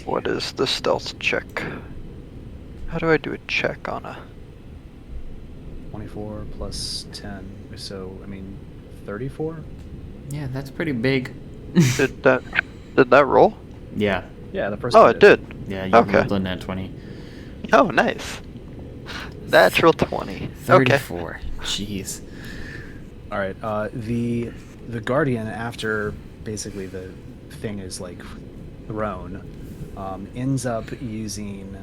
Speaker 3: What is the stealth check? How do I do a check on a...
Speaker 1: 24 plus 10, so 34.
Speaker 2: Yeah, that's pretty big.
Speaker 3: Did that roll?
Speaker 2: Yeah.
Speaker 1: Yeah, the first.
Speaker 3: Oh, it did.
Speaker 2: Yeah, you
Speaker 3: Okay.
Speaker 2: rolled a nat 20.
Speaker 3: Oh, nice. Natural 20.
Speaker 2: 34. Jeez.
Speaker 1: All right. The guardian, after basically the thing is thrown, ends up using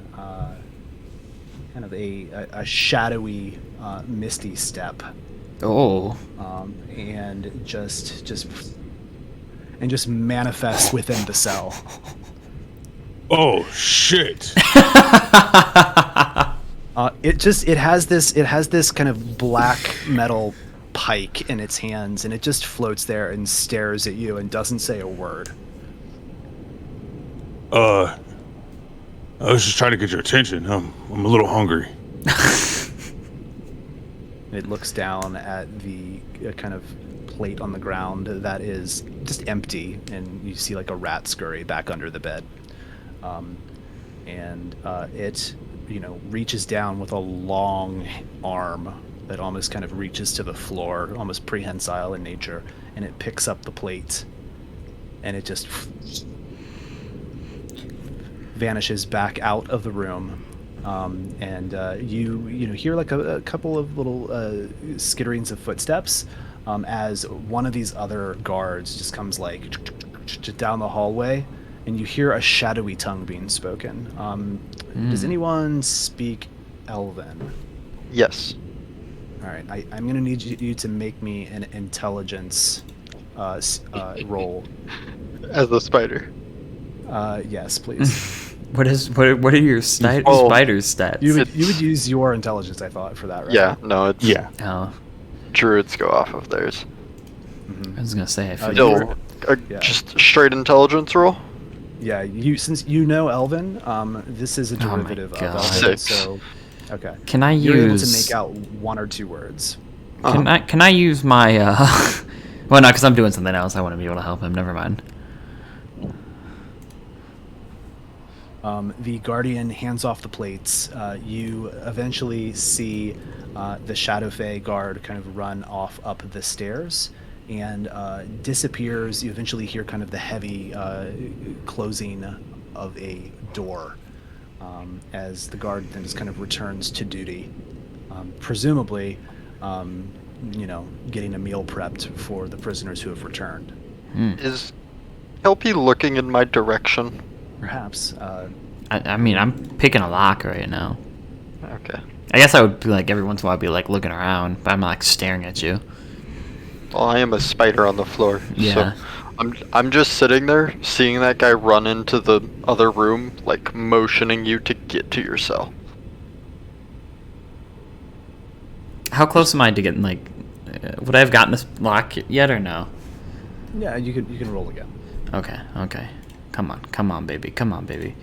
Speaker 1: kind of a shadowy, misty step.
Speaker 2: Oh.
Speaker 1: And just manifests within the cell.
Speaker 5: Oh shit!
Speaker 1: It has this kind of black metal pike in its hands, and it just floats there and stares at you and doesn't say a word.
Speaker 5: I was just trying to get your attention. I'm a little hungry.
Speaker 1: It looks down at the kind of plate on the ground that is just empty, and you see a rat scurry back under the bed. It reaches down with a long arm that almost kind of reaches to the floor, almost prehensile in nature, and it picks up the plate, and it just vanishes back out of the room. You hear a couple of little skitterings of footsteps as one of these other guards just comes down the hallway, and you hear a shadowy tongue being spoken. Does anyone speak Elven?
Speaker 3: Yes.
Speaker 1: All right, I'm going to need you to make me an intelligence roll.
Speaker 3: As a spider.
Speaker 1: Yes, please.
Speaker 2: What are your spider's stats?
Speaker 1: You would use your intelligence, I thought, for that, right?
Speaker 3: Yeah, no, it's...
Speaker 5: Yeah.
Speaker 2: Oh.
Speaker 3: Druids go off of theirs.
Speaker 2: I was gonna say I feel
Speaker 3: Still,
Speaker 1: Yeah.
Speaker 3: just straight intelligence roll.
Speaker 1: Yeah, since you know Elven, this is a
Speaker 2: Oh my
Speaker 1: derivative of
Speaker 2: God.
Speaker 1: Elven.
Speaker 3: 6.
Speaker 1: So, okay.
Speaker 2: Can I
Speaker 1: You're able to
Speaker 2: use?
Speaker 1: make out 1 or 2 words.
Speaker 2: Can I use my? Well, no, because I'm doing something else. I want to be able to help him. Never mind.
Speaker 1: The Guardian hands off the plates. You eventually see the Shadow Fae guard kind of run off up the stairs and disappears. You eventually hear kind of the heavy closing of a door as the guard then just kind of returns to duty. Presumably, getting a meal prepped for the prisoners who have returned.
Speaker 3: Is Kelpie looking in my direction?
Speaker 1: Perhaps.
Speaker 2: I mean, I'm picking a lock right now.
Speaker 3: Okay.
Speaker 2: I guess I would be like every once in a while be like looking around, but I'm like staring at you.
Speaker 3: Well, I am a spider on the floor.
Speaker 2: Yeah.
Speaker 3: So I'm just sitting there, seeing that guy run into the other room, like motioning you to get to your cell.
Speaker 2: How close am I to getting like? Would I have gotten this lock yet or no?
Speaker 1: Yeah, you can roll again.
Speaker 2: Okay. Okay. Come on, baby. Come on, baby.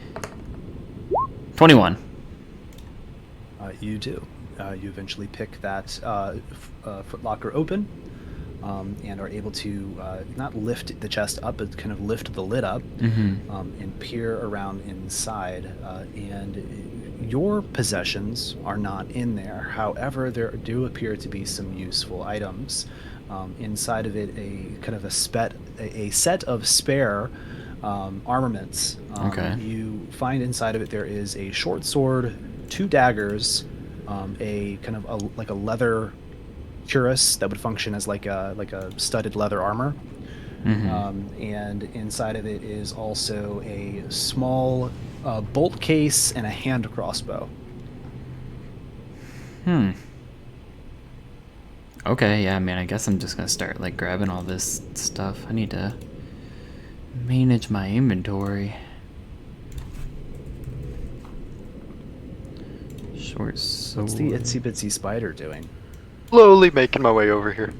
Speaker 2: 21.
Speaker 1: You do. You eventually pick that footlocker open and are able to not lift the chest up, but kind of lift the lid up and peer around inside. And your possessions are not in there. However, there do appear to be some useful items. Inside of it, a kind of a set of spare armaments.
Speaker 2: Okay.
Speaker 1: You find inside of it there is a short sword, 2 daggers, a kind of like a leather cuirass that would function as like a studded leather armor. And inside of it is also a small bolt case and a hand crossbow.
Speaker 2: Okay, yeah, I mean, I guess I'm just gonna start like grabbing all this stuff. I need to manage my inventory. Short sword.
Speaker 1: What's the itsy bitsy spider doing?
Speaker 3: Slowly making my way over here.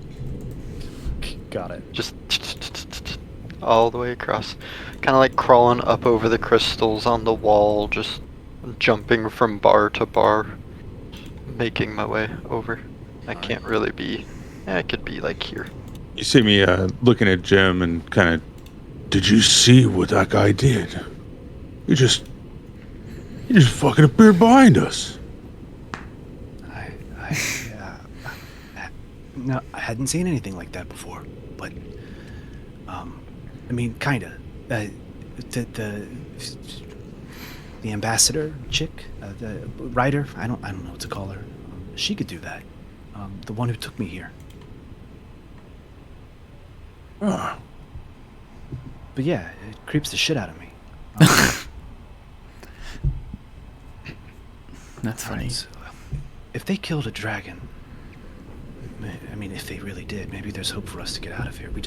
Speaker 1: Got it.
Speaker 3: Just all the way across. Kind of like crawling up over the crystals on the wall, just jumping from bar to bar, making my way over. I can't really be. I could be like here.
Speaker 5: You see me looking at Jim and kind of, did you see what that guy did? He just fucking appeared behind us.
Speaker 1: No, I hadn't seen anything like that before, but I mean, kinda. The ambassador chick, the writer, I don't know what to call her. She could do that. The one who took me here.
Speaker 5: Ah.
Speaker 1: But yeah, it creeps the shit out of me.
Speaker 2: That's funny.
Speaker 1: Alright, so, if they killed a dragon, I mean, if they really did, maybe there's hope for us to get out of here. We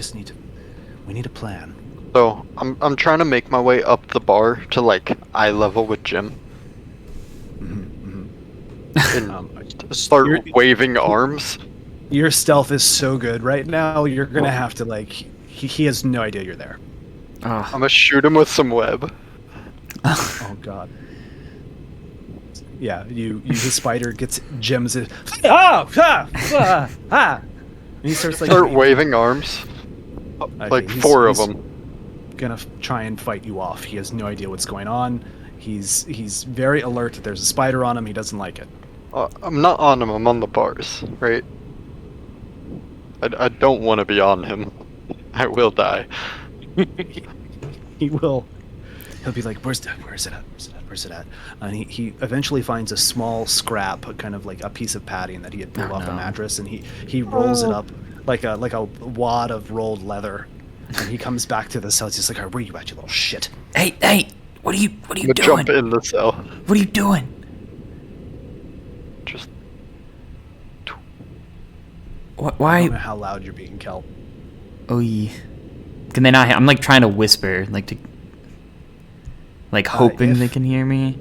Speaker 1: need a plan.
Speaker 3: So I'm trying to make my way up the bar to like eye level with Jim. And start waving arms.
Speaker 1: Your stealth is so good right now. You're gonna have to like. He has no idea you're there.
Speaker 2: Oh,
Speaker 3: I'm gonna shoot him with some web.
Speaker 1: Oh God. Yeah, the spider gets Jim's. And he starts like
Speaker 3: Start waving arms.
Speaker 1: Okay,
Speaker 3: Like
Speaker 1: he's-
Speaker 3: 4 of
Speaker 1: he's
Speaker 3: them.
Speaker 1: Gonna try and fight you off. He has no idea what's going on. He's very alert that there's a spider on him. He doesn't like it.
Speaker 3: I'm not on him. I'm on the bars, right? I don't want to be on him. I will die.
Speaker 1: He will. He'll be like, "Where's it at?" And he eventually finds a small scrap, kind of like a piece of padding that he had pulled off the mattress, and he rolls it up like a wad of rolled leather. And he comes back to the cell. He's just like, "Where are you at, you little shit?"
Speaker 2: hey! What are you
Speaker 3: I'm
Speaker 2: doing?
Speaker 3: gonna jump in the cell.
Speaker 2: What are you doing?
Speaker 3: Just
Speaker 1: I
Speaker 2: Why?
Speaker 1: don't know how loud you're being, Kel.
Speaker 2: Oh, yeah. Can they not? I'm like trying to whisper, like hoping
Speaker 1: if-
Speaker 2: they can hear me.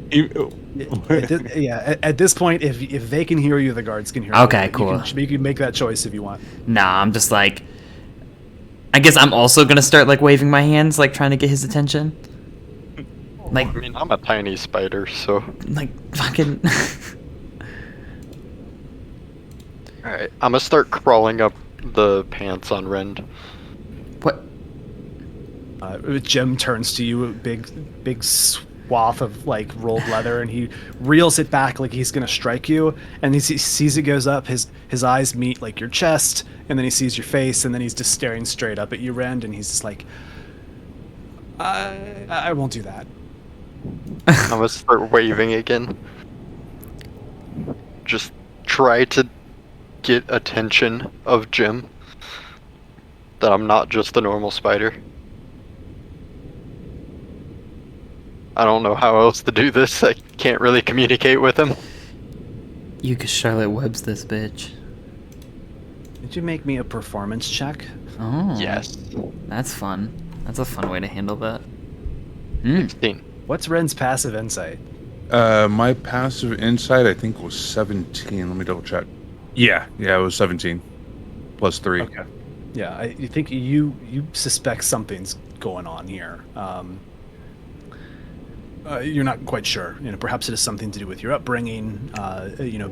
Speaker 1: At this point, if they can hear you, the guards can hear you.
Speaker 2: Okay, cool.
Speaker 1: You can make that choice if you want.
Speaker 2: Nah, I'm just like, I guess I'm also gonna start like waving my hands, like trying to get his attention. Like,
Speaker 3: I mean, I'm a tiny spider, so.
Speaker 2: like fucking.
Speaker 3: Alright, I'm gonna start crawling up the pants on Rend.
Speaker 2: What?
Speaker 1: Jim turns to you, a big swath of like rolled leather, and he reels it back like he's gonna strike you. And he sees it goes up. His eyes meet like your chest, and then he sees your face, and then he's just staring straight up at you, Rend, and he's just like, I won't do that.
Speaker 3: I'm gonna start waving again. Just try to get attention of Jim. That I'm not just a normal spider. I don't know how else to do this. I can't really communicate with him.
Speaker 2: You could Charlotte Webb's this bitch.
Speaker 1: Did you make me a performance check?
Speaker 2: Oh.
Speaker 3: Yes.
Speaker 2: That's fun. That's a fun way to handle that.
Speaker 3: 16.
Speaker 1: What's Ren's passive insight?
Speaker 5: My passive insight, I think, was 17. Let me double check. Yeah, it was 17. Plus 3.
Speaker 1: Okay. Yeah, you think you suspect something's going on here. You're not quite sure. Perhaps it has something to do with your upbringing.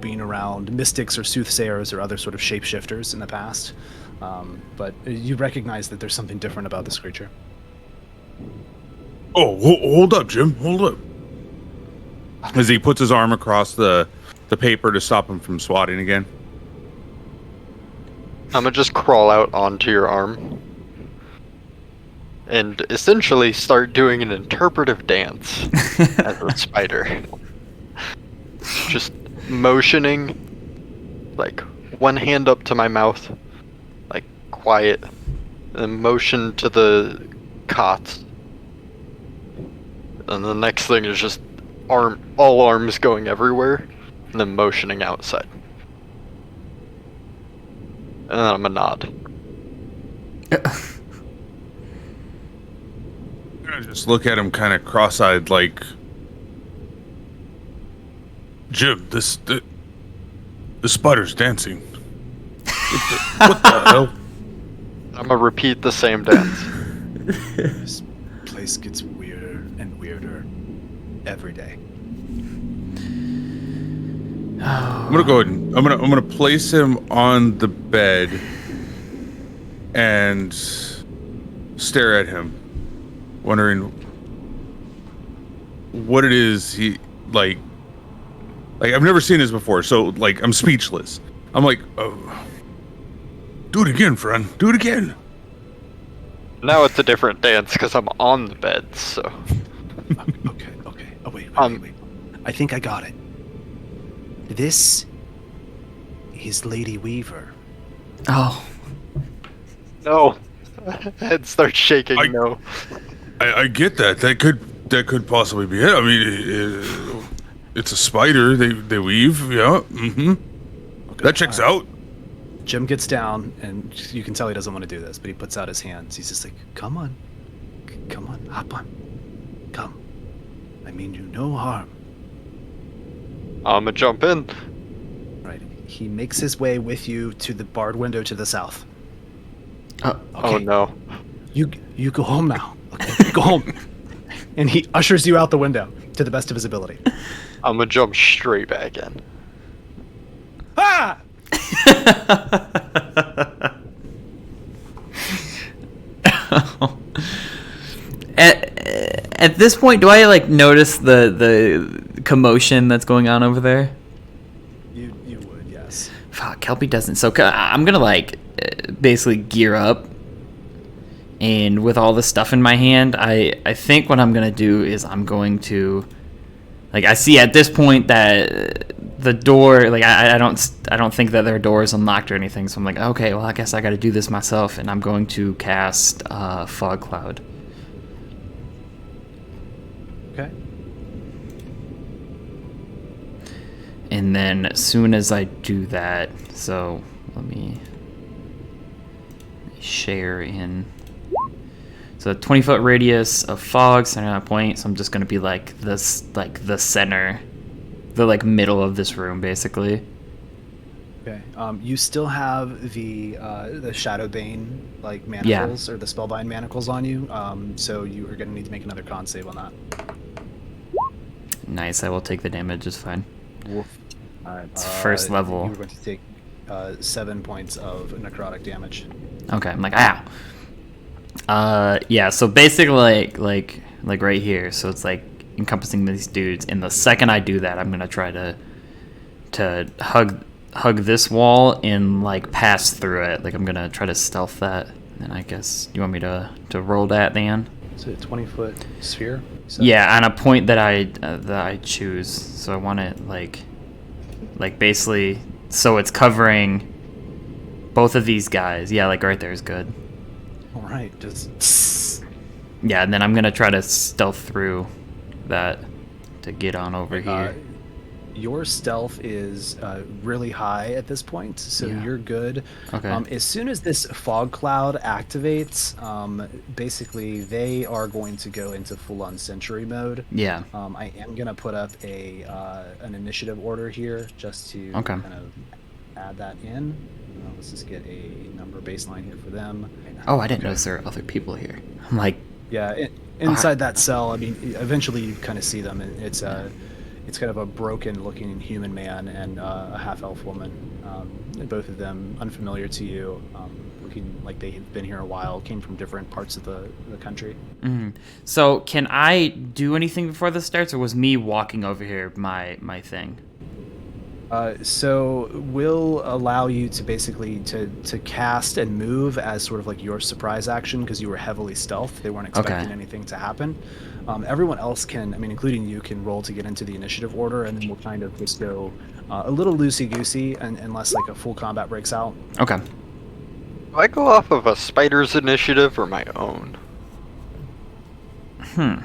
Speaker 1: Being around mystics or soothsayers or other sort of shapeshifters in the past. But you recognize that there's something different about this creature.
Speaker 5: Oh, hold up, Jim. Hold up. As he puts his arm across the paper to stop him from swatting again.
Speaker 3: I'm gonna just crawl out onto your arm. And essentially start doing an interpretive dance as a spider. Just motioning, like one hand up to my mouth, like quiet, and motion to the cots. And the next thing is just all arms going everywhere, and then motioning outside. And then I'm gonna nod.
Speaker 5: I just look at him kind of cross-eyed, like, Jim, the spider's dancing. What the hell?
Speaker 3: I'm gonna repeat the same dance.
Speaker 1: This place gets weirder and weirder every day.
Speaker 5: I'm gonna go ahead and I'm gonna place him on the bed and stare at him, wondering what it is he like I've never seen this before, so like I'm speechless. I'm like, oh, do it again, friend. Do it again.
Speaker 3: Now it's a different dance because I'm on the bed, so.
Speaker 1: Okay. Oh, wait. I think I got it. This is Lady Weaver.
Speaker 2: Oh.
Speaker 3: No. Head starts shaking, no.
Speaker 5: I get that. That could possibly be it. I mean, it's a spider. They weave. Yeah. Mm-hmm.
Speaker 1: Okay,
Speaker 5: That checks out.
Speaker 1: Jim gets down, and you can tell he doesn't want to do this, but he puts out his hands. He's just like, come on, hop on. Come. I mean you no harm.
Speaker 3: I'm gonna jump in.
Speaker 1: Right. He makes his way with you to the barred window to the south.
Speaker 3: Oh no.
Speaker 1: You go home now. Okay, go home. And he ushers you out the window to the best of his ability.
Speaker 3: I'm gonna jump straight back in.
Speaker 1: Ah!
Speaker 2: At this point, do I like notice the commotion that's going on over there?
Speaker 1: You would, yes.
Speaker 2: Fuck, Kelpie doesn't. So I'm gonna like basically gear up, and with all the stuff in my hand, I think what I'm gonna do is I'm going to, like, I see at this point that the door, like I don't think that their door is unlocked or anything. So I'm like, okay, well I guess I got to do this myself, and I'm going to cast Fog Cloud.
Speaker 1: Okay.
Speaker 2: And then as soon as I do that, so let me share in. So 20-foot radius of fog, center on a point. So I'm just gonna be like this, like the center, the like middle of this room, basically.
Speaker 1: Okay. You still have the Shadowbane like manacles or the Spellbind manacles on you. So you are going to need to make another con save on that.
Speaker 2: Nice. I will take the damage. It's fine.
Speaker 1: Woof. All right.
Speaker 2: It's first level.
Speaker 1: You're going to take 7 points of necrotic damage.
Speaker 2: Okay. I'm like, ow. Yeah. So basically, like right here. So it's like encompassing these dudes. And the second I do that, I'm gonna try to hug this wall and like pass through it. Like I'm gonna try to stealth that. And I guess you want me to roll that then?
Speaker 1: Is it a 20-foot sphere?
Speaker 2: Yeah, on a point that I choose. So I want it like basically so it's covering both of these guys. Yeah, like right there is good.
Speaker 1: All right, just.
Speaker 2: Yeah, and then I'm gonna try to stealth through that to get on over here.
Speaker 1: Your stealth is really high at this point, so you're good.
Speaker 2: Okay.
Speaker 1: As soon as this fog cloud activates, basically they are going to go into full-on sentry mode.
Speaker 2: Yeah.
Speaker 1: I am gonna put up an initiative order here just to kind of add that in. Let's just get a number baseline here for them.
Speaker 2: Oh, I didn't notice there are other people here. I'm like,
Speaker 1: yeah, inside that cell. I mean, eventually you kind of see them. It's kind of a broken-looking human man and a half-elf woman. Both of them unfamiliar to you, looking like they have been here a while, came from different parts of the country.
Speaker 2: mm-hmm. So can I do anything before this starts, or was me walking over here my thing?
Speaker 1: So we'll allow you to basically to cast and move as sort of like your surprise action because you were heavily stealth. They weren't expecting anything to happen. Everyone else can, I mean, including you, can roll to get into the initiative order, and then we'll kind of just go a little loosey-goosey unless like a full combat breaks out.
Speaker 2: Okay.
Speaker 3: Do I go off of a spider's initiative or my own?
Speaker 2: I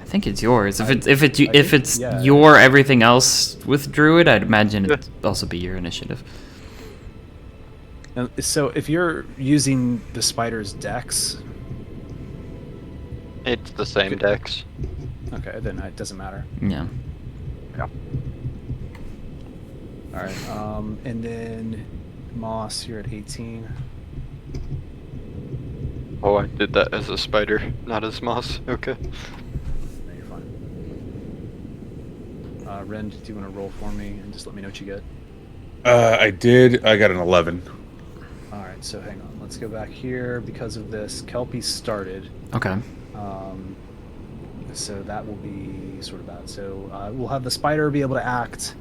Speaker 2: think it's yours. If it's your everything else with Druid, I'd imagine it'd also be your initiative.
Speaker 1: So if you're using the spider's dex,
Speaker 3: it's the same dex.
Speaker 1: Okay, then it doesn't matter.
Speaker 2: Yeah.
Speaker 3: Yeah.
Speaker 1: All right. And then Moss, you're at 18.
Speaker 3: Oh, I did that as a spider, not as moss. Okay.
Speaker 1: No, you're fine. Ren, do you want to roll for me and just let me know what you get?
Speaker 5: I did. I got an 11.
Speaker 1: All right, so hang on. Let's go back here. Because of this, Kelpie started.
Speaker 2: Okay.
Speaker 1: So that will be sort of that. So we'll have the spider be able to act.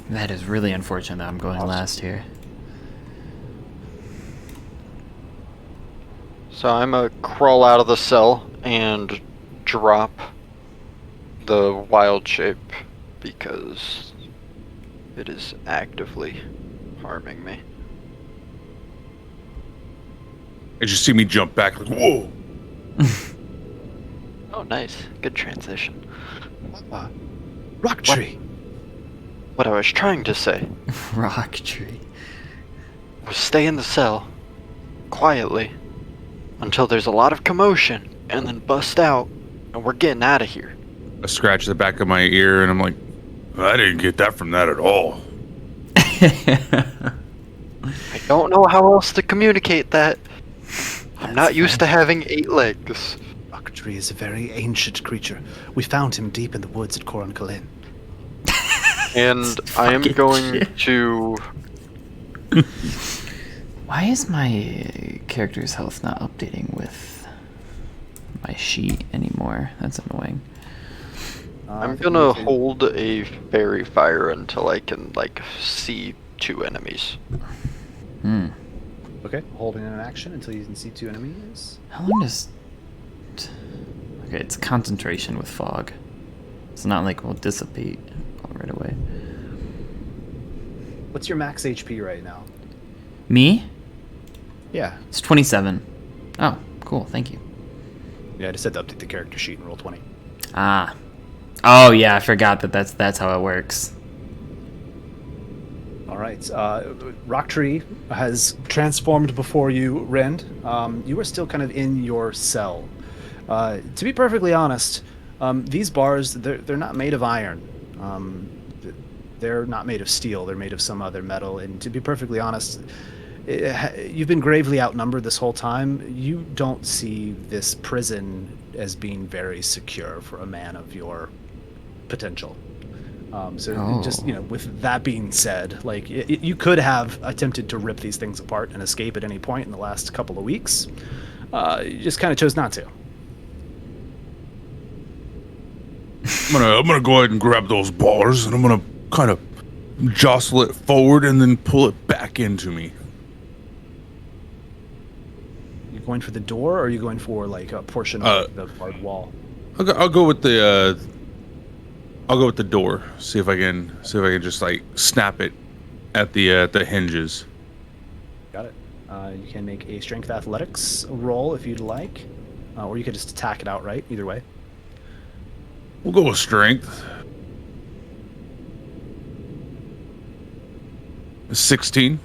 Speaker 2: That is really unfortunate that I'm going last here.
Speaker 3: So I'm gonna crawl out of the cell and drop the wild shape because it is actively harming me.
Speaker 5: And you see me jump back like, whoa!
Speaker 3: Oh, nice. Good transition.
Speaker 1: Rocktree!
Speaker 3: What I was trying to say
Speaker 2: Rocktree.
Speaker 3: was stay in the cell, quietly, until there's a lot of commotion, and then bust out, and we're getting out of here.
Speaker 5: I scratch the back of my ear and I'm like, I didn't get that from that at all.
Speaker 3: I don't know how else to communicate that. I'm not used to having 8 legs.
Speaker 4: Rocktree is a very ancient creature. We found him deep in the woods at Coron Kalin.
Speaker 3: And I am going to...
Speaker 2: Why is my character's health not updating with my sheet anymore? That's annoying.
Speaker 3: I'm gonna hold a fairy fire until I can, like, see 2 enemies.
Speaker 1: Okay, holding an action until you can see 2 enemies.
Speaker 2: How long does... Okay, it's concentration with fog. It's not like we'll dissipate right away.
Speaker 1: What's your max HP right now?
Speaker 2: Me?
Speaker 1: Yeah.
Speaker 2: It's 27. Oh, cool, thank you.
Speaker 1: Yeah, I just had to update the character sheet and roll 20.
Speaker 2: Ah. Oh yeah, I forgot that's how it works.
Speaker 1: All right. Rocktree has transformed before you, Rend. You are still kind of in your cell. To be perfectly honest, these bars, they're not made of iron. They're not made of steel. They're made of some other metal. And to be perfectly honest, you've been gravely outnumbered this whole time. You don't see this prison as being very secure for a man of your potential. Just, with that being said, like, you could have attempted to rip these things apart and escape at any point in the last couple of weeks. You just kind of chose not to.
Speaker 5: I'm gonna go ahead and grab those bars, and I'm gonna kind of jostle it forward and then pull it back into me.
Speaker 1: You going for the door, or are you going for like a portion of the barred wall?
Speaker 5: I'll go with the door. See if I can just like snap it at the hinges.
Speaker 1: Got it. You can make a strength athletics roll if you'd like, or you could just attack it outright. Either way.
Speaker 5: We'll go with strength. 16.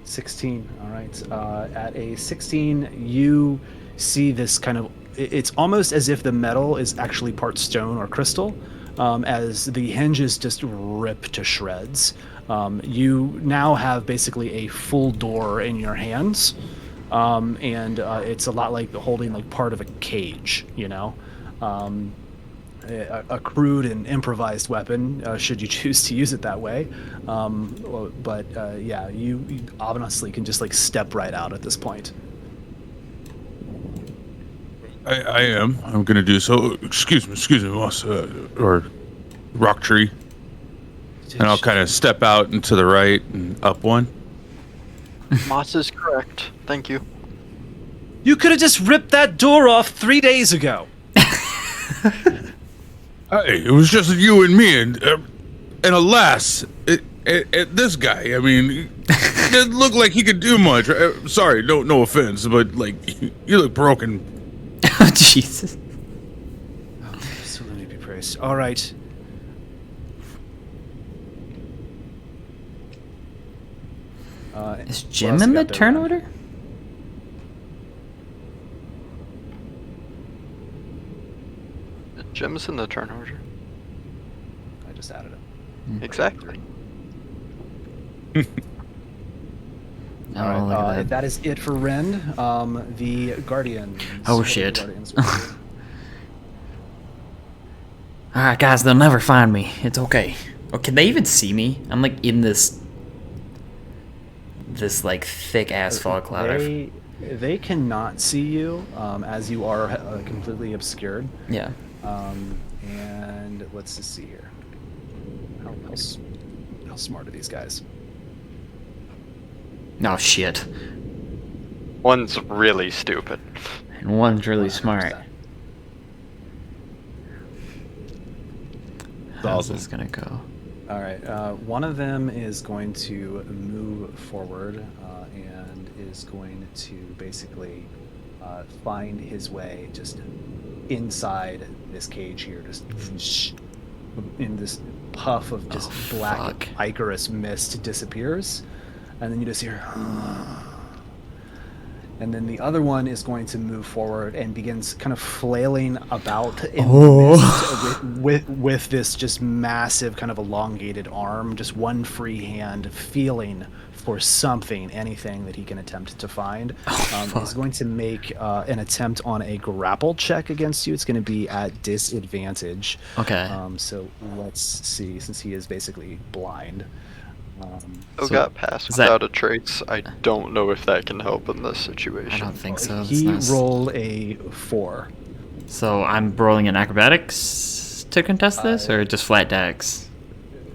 Speaker 1: 16. All right. At a 16, you see this kind of. It's almost as if the metal is actually part stone or crystal, as the hinges just rip to shreds. You now have basically a full door in your hands, and it's a lot like holding like part of a cage. A crude and improvised weapon, should you choose to use it that way. You obviously can just like step right out at this point.
Speaker 5: I'm gonna do so. Excuse me, boss, or Rocktree. And I'll kind of step out and to the right and up one.
Speaker 3: Moss is correct. Thank you.
Speaker 1: You could have just ripped that door off 3 days ago.
Speaker 5: Hey, it was just you and me, and alas, this guy. I mean, it didn't look like he could do much. Sorry, no offense, but like, you look broken.
Speaker 2: Oh, Jesus.
Speaker 1: Oh, so let me be praised. All right.
Speaker 2: Is Jim in the turn order?
Speaker 3: Jim's in the turn order.
Speaker 1: I just added it.
Speaker 3: Exactly.
Speaker 1: All right. That is it for Rend. The Guardians.
Speaker 2: Oh shit! All right, guys, they'll never find me. It's okay. Oh, can they even see me? I'm like in this like thick ass fog cloud.
Speaker 1: They cannot see you, as you are completely obscured.
Speaker 2: Yeah.
Speaker 1: And let's just see here. How smart are these guys?
Speaker 2: Oh shit.
Speaker 3: One's really stupid.
Speaker 2: And one's really smart. How's this gonna go?
Speaker 1: All right. One of them is going to move forward and is going to basically find his way just inside this cage here, just in this puff of just black ichorous mist disappears, and then you just hear. And then the other one is going to move forward and begins kind of flailing about in the mist with this just massive kind of elongated arm, just one free hand feeling for something, anything that he can attempt to find. He's going to make an attempt on a grapple check against you. It's going to be at disadvantage.
Speaker 2: Okay.
Speaker 1: So let's see, since he is basically blind.
Speaker 3: Got passed without a trace. I don't know if that can help in this situation.
Speaker 2: I don't think so.
Speaker 1: He rolled a 4.
Speaker 2: So I'm rolling in acrobatics to contest this, or just flat dex?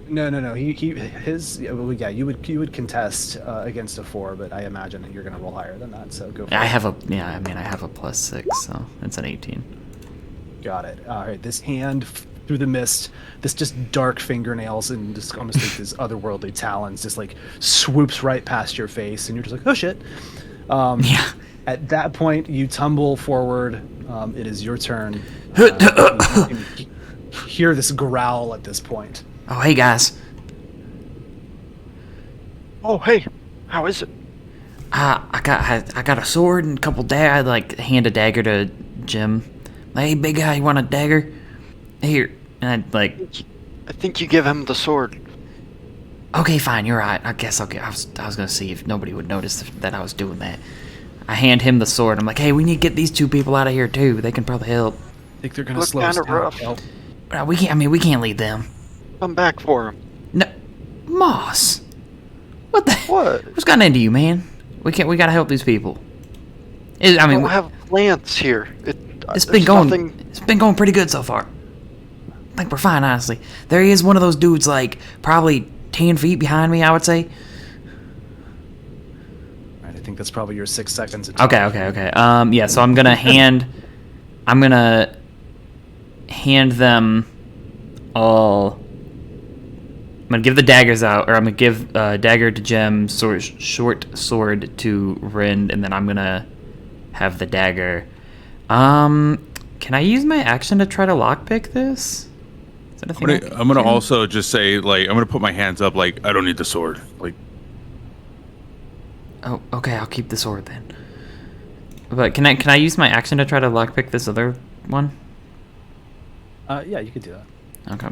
Speaker 1: No. You would contest against a 4, but I imagine that you're going to roll higher than that. So go for it.
Speaker 2: I have a +6, so it's an 18.
Speaker 1: Got it. All right. This hand through the mist, this just dark fingernails and just almost like these otherworldly talons just like swoops right past your face, and you're just like, oh shit.
Speaker 2: Yeah.
Speaker 1: At that point, you tumble forward. It is your turn. You can hear this growl at this point.
Speaker 2: Oh, hey guys.
Speaker 3: Oh, hey. How is it?
Speaker 2: I got a sword and a couple I hand a dagger to Jim. Hey, big guy, you want a dagger? Here. And
Speaker 3: I think you give him the sword.
Speaker 2: okay, fine, you're right. I guess I'll get. I was gonna see if nobody would notice that I was doing that. I hand him the sword. I'm like, hey, we need to get these 2 people out of here too. They can probably help.
Speaker 1: I think they're gonna
Speaker 3: Look
Speaker 1: slow us
Speaker 3: kinda
Speaker 1: down.
Speaker 3: rough.
Speaker 1: Well,
Speaker 2: We can't. I mean, we can't lead them.
Speaker 3: Come back for him.
Speaker 2: No, Moss. What the?
Speaker 3: What?
Speaker 2: What's gotten into you, man? We can't. We gotta help these people. I
Speaker 3: I
Speaker 2: mean,
Speaker 3: don't have plants here.
Speaker 2: it's been going. It's been going pretty good so far. I think we're fine, honestly. There is one of those dudes, like probably 10 feet behind me. I would say.
Speaker 1: I think that's probably your 6 seconds.
Speaker 2: Okay. Yeah. So I'm gonna hand them all. I'm gonna give the daggers out, or I'm gonna give dagger to Jem, short sword to Rind, and then I'm gonna have the dagger. Can I use my action to try to lockpick this? Is that a thing?
Speaker 5: I'm gonna also just say, like, I'm gonna put my hands up, like, I don't need the sword. Like,
Speaker 2: Oh, okay. I'll keep the sword then. But can I use my action to try to lockpick this other one?
Speaker 1: Yeah, you could do that.
Speaker 2: Okay.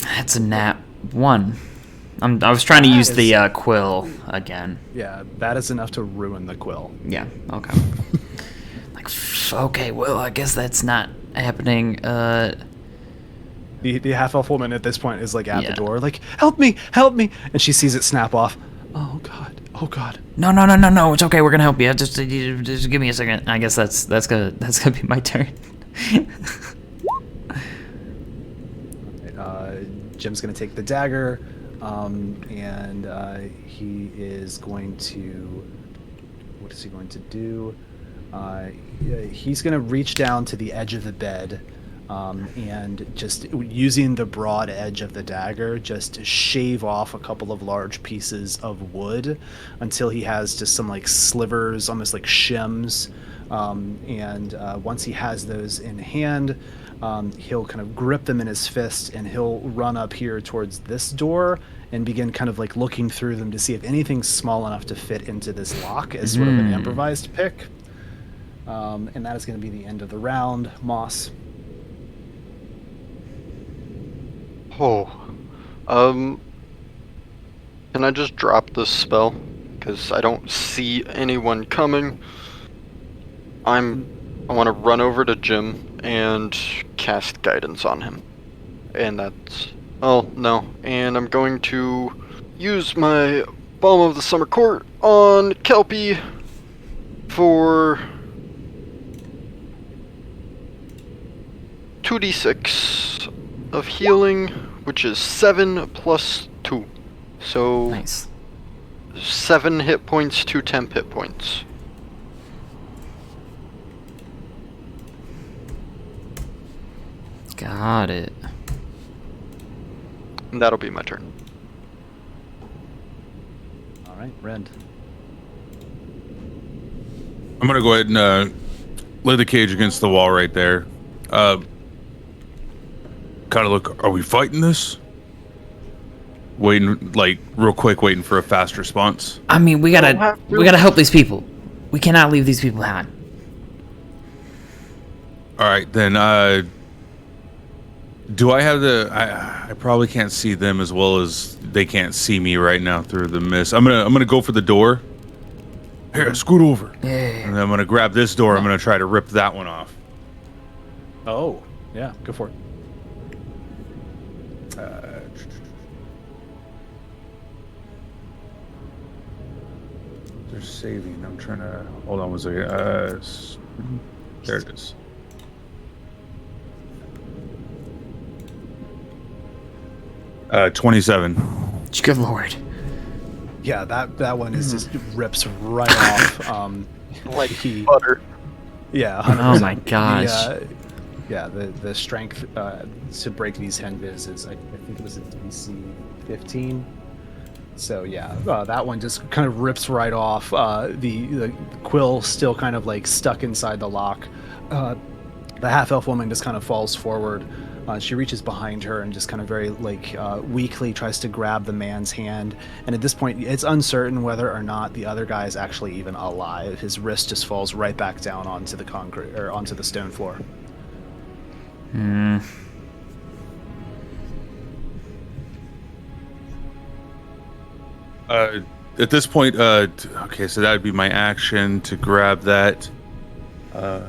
Speaker 2: That's a nat 1. I was trying to use the quill again.
Speaker 1: Yeah, that is enough to ruin the quill.
Speaker 2: Yeah. Okay. Okay. Well, I guess that's not happening.
Speaker 1: The half-elf woman at this point is like at
Speaker 2: Yeah.
Speaker 1: the door, like, help me, and she sees it snap off. Oh god.
Speaker 2: No. It's okay. We're gonna help you. Just give me a second. I guess that's gonna be my turn.
Speaker 1: Jim's gonna take the dagger, and he is going to. What is he going to do? He's gonna reach down to the edge of the bed, and just using the broad edge of the dagger, just shave off a couple of large pieces of wood until he has just some like slivers, almost like shims. And once he has those in hand, he'll kind of grip them in his fist, and he'll run up here towards this door and begin kind of like looking through them to see if anything's small enough to fit into this lock as sort of an improvised pick. And that is going to be the end of the round. Moss.
Speaker 3: Oh. Can I just drop this spell? Because I don't see anyone coming. I want to run over to Jim and cast guidance on him. And that's... Oh, no. And I'm going to use my Balm of the Summer Court on Kelpie for 2d6 of healing, which is 7 plus 2. So
Speaker 2: Nice.
Speaker 3: 7 hit points to temp hit points.
Speaker 2: Got it.
Speaker 3: And that'll be my turn.
Speaker 1: All right, Rend.
Speaker 5: I'm gonna go ahead and lay the cage against the wall right there. Kind of look. Are we fighting this? Waiting, like, real quick, waiting for a fast response.
Speaker 2: I mean, we gotta help these people. We cannot leave these people behind.
Speaker 5: All right, then. Do I have the? I probably can't see them as well as they can't see me right now through the mist. I'm gonna go for the door. Here, scoot over.
Speaker 2: Yeah.
Speaker 5: And then I'm gonna grab this door. I'm gonna try to rip that one off.
Speaker 1: Oh, yeah, go for it.
Speaker 5: They're saving. I'm trying to hold on one second. There it is. Uh, 27.
Speaker 2: Good lord.
Speaker 1: Yeah, that one is just rips right off.
Speaker 3: Like
Speaker 1: he,
Speaker 3: butter.
Speaker 1: yeah.
Speaker 2: Oh my
Speaker 1: 100%.
Speaker 2: gosh.
Speaker 1: Yeah, the strength to break these henviz is I think it was a DC 15. So yeah, that one just kind of rips right off. The quill still kind of like stuck inside the lock. The half-elf woman just kind of falls forward, She reaches behind her and just kind of very weakly tries to grab the man's hand. And at this point, it's uncertain whether or not the other guy is actually even alive. His wrist just falls right back down onto the concrete or onto the stone floor.
Speaker 5: At this point, okay, so that would be my action to grab that. I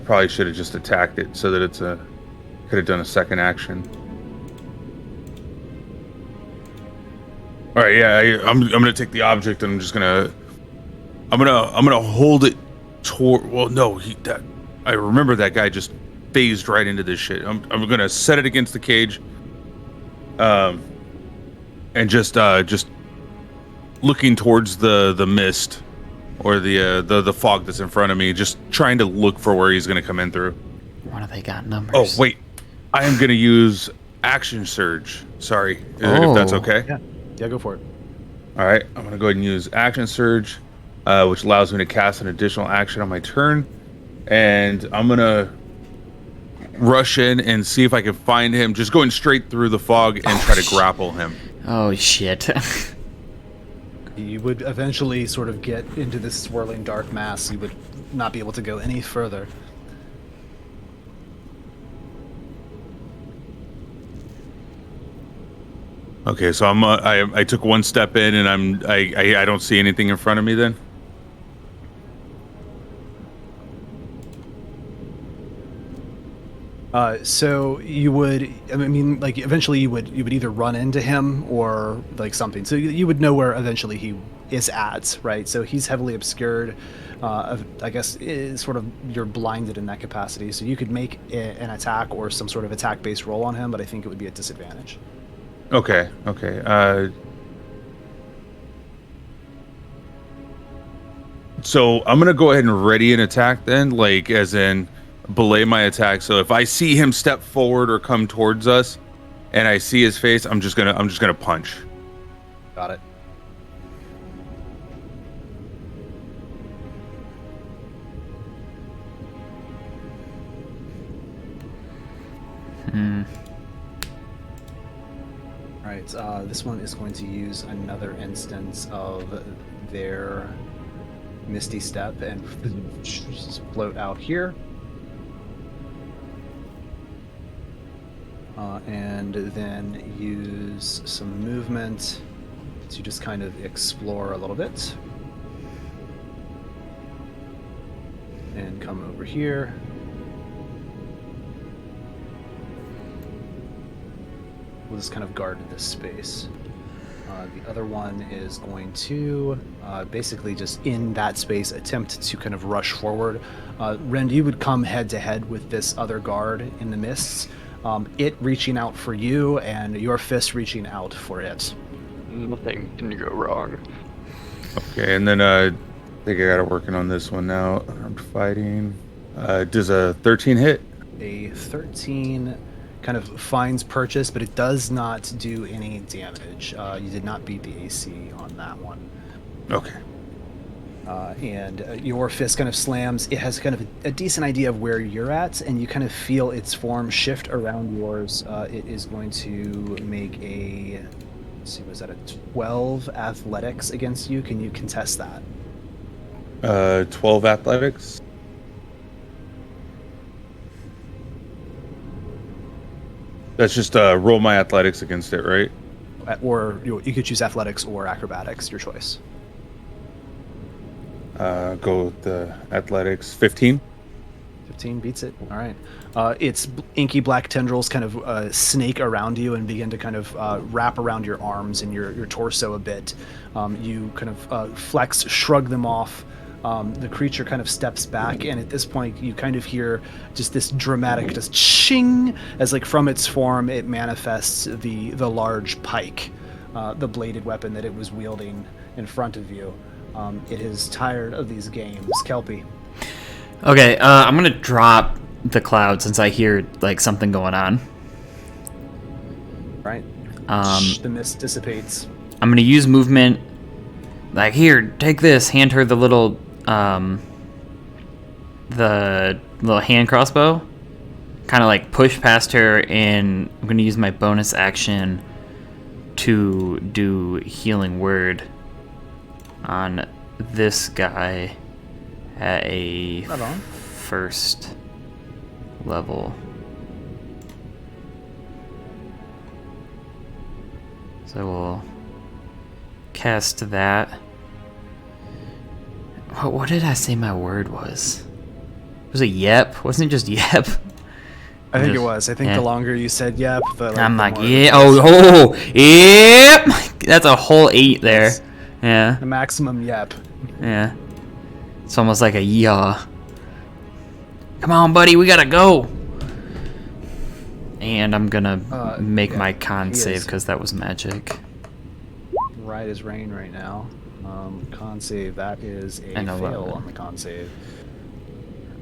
Speaker 5: probably should have just attacked it so that it's could have done a second action. All right, yeah, I'm gonna take the object and I'm gonna hold it toward. Well, no, I remember that guy just phased right into this shit. I'm gonna set it against the cage. And just looking towards the mist or the fog that's in front of me, just trying to look for where he's going to come in through.
Speaker 2: What have they got numbers?
Speaker 5: Oh, wait. I am going to use Action Surge. Sorry, if that's okay.
Speaker 1: Yeah, go for it.
Speaker 5: All right, I'm going to go ahead and use Action Surge, which allows me to cast an additional action on my turn. And I'm going to rush in and see if I can find him, just going straight through the fog and try to grapple him.
Speaker 2: Oh, shit.
Speaker 1: You would eventually sort of get into this swirling dark mass. You would not be able to go any further.
Speaker 5: Okay, so I took one step in and I don't see anything in front of me then?
Speaker 1: So you would, eventually you would either run into him or something. So you would know where eventually he is at, right? So he's heavily obscured. I guess sort of you're blinded in that capacity. So you could make an attack or some sort of attack-based roll on him, but I think it would be a disadvantage.
Speaker 5: Okay. So I'm gonna go ahead and ready an attack then, as in belay my attack. So if I see him step forward or come towards us and I see his face, I'm just gonna punch.
Speaker 1: Got it. All right, this one is going to use another instance of their Misty Step and just float out here. And then use some movement to just kind of explore a little bit. And come over here. We'll just kind of guard this space. The other one is going to basically just in that space attempt to kind of rush forward. Rend, you would come head to head with this other guard in the mists. It reaching out for you and your fist reaching out for it.
Speaker 3: Nothing can go wrong.
Speaker 5: Okay, and then I think I got it working on this one now. Armed fighting. Does a 13 hit?
Speaker 1: A 13 kind of finds purchase, but it does not do any damage. You did not beat the AC on that one.
Speaker 5: Okay.
Speaker 1: And your fist kind of slams. It has kind of a decent idea of where you're at, and you kind of feel its form shift around yours. It is going to make a, let's see, was that a 12 athletics against you? Can you contest that?
Speaker 5: 12 athletics. That's just roll my athletics against it, right?
Speaker 1: Or you could choose athletics or acrobatics, your choice.
Speaker 5: Go with the athletics. 15.
Speaker 1: 15 beats it. All right. Its inky black tendrils kind of snake around you and begin to kind of wrap around your arms and your torso a bit. You kind of flex, shrug them off. The creature kind of steps back, and at this point you kind of hear just this dramatic just ching as from its form it manifests the large pike, the bladed weapon that it was wielding in front of you. It is tired of these games. Kelpie.
Speaker 2: Okay, I'm gonna drop the cloud since I hear something going on.
Speaker 1: Right. The mist dissipates.
Speaker 2: I'm gonna use movement. Here, take this. Hand her the little hand crossbow. kind of like push past her, and I'm gonna use my bonus action to do healing word on this guy at a first level. So we'll cast that. What did I say my word was? Was it yep? Wasn't it just yep?
Speaker 1: I think it was. I think the longer you said yep,
Speaker 2: I'm like, yeah. Oh, yep. That's a whole 8 there. Yeah.
Speaker 1: The maximum yep.
Speaker 2: Yeah. It's almost like a yaw. Come on, buddy, we gotta go. And I'm gonna make my con save because that was magic.
Speaker 1: Right as rain right now. Con save, that is a fail on the con save.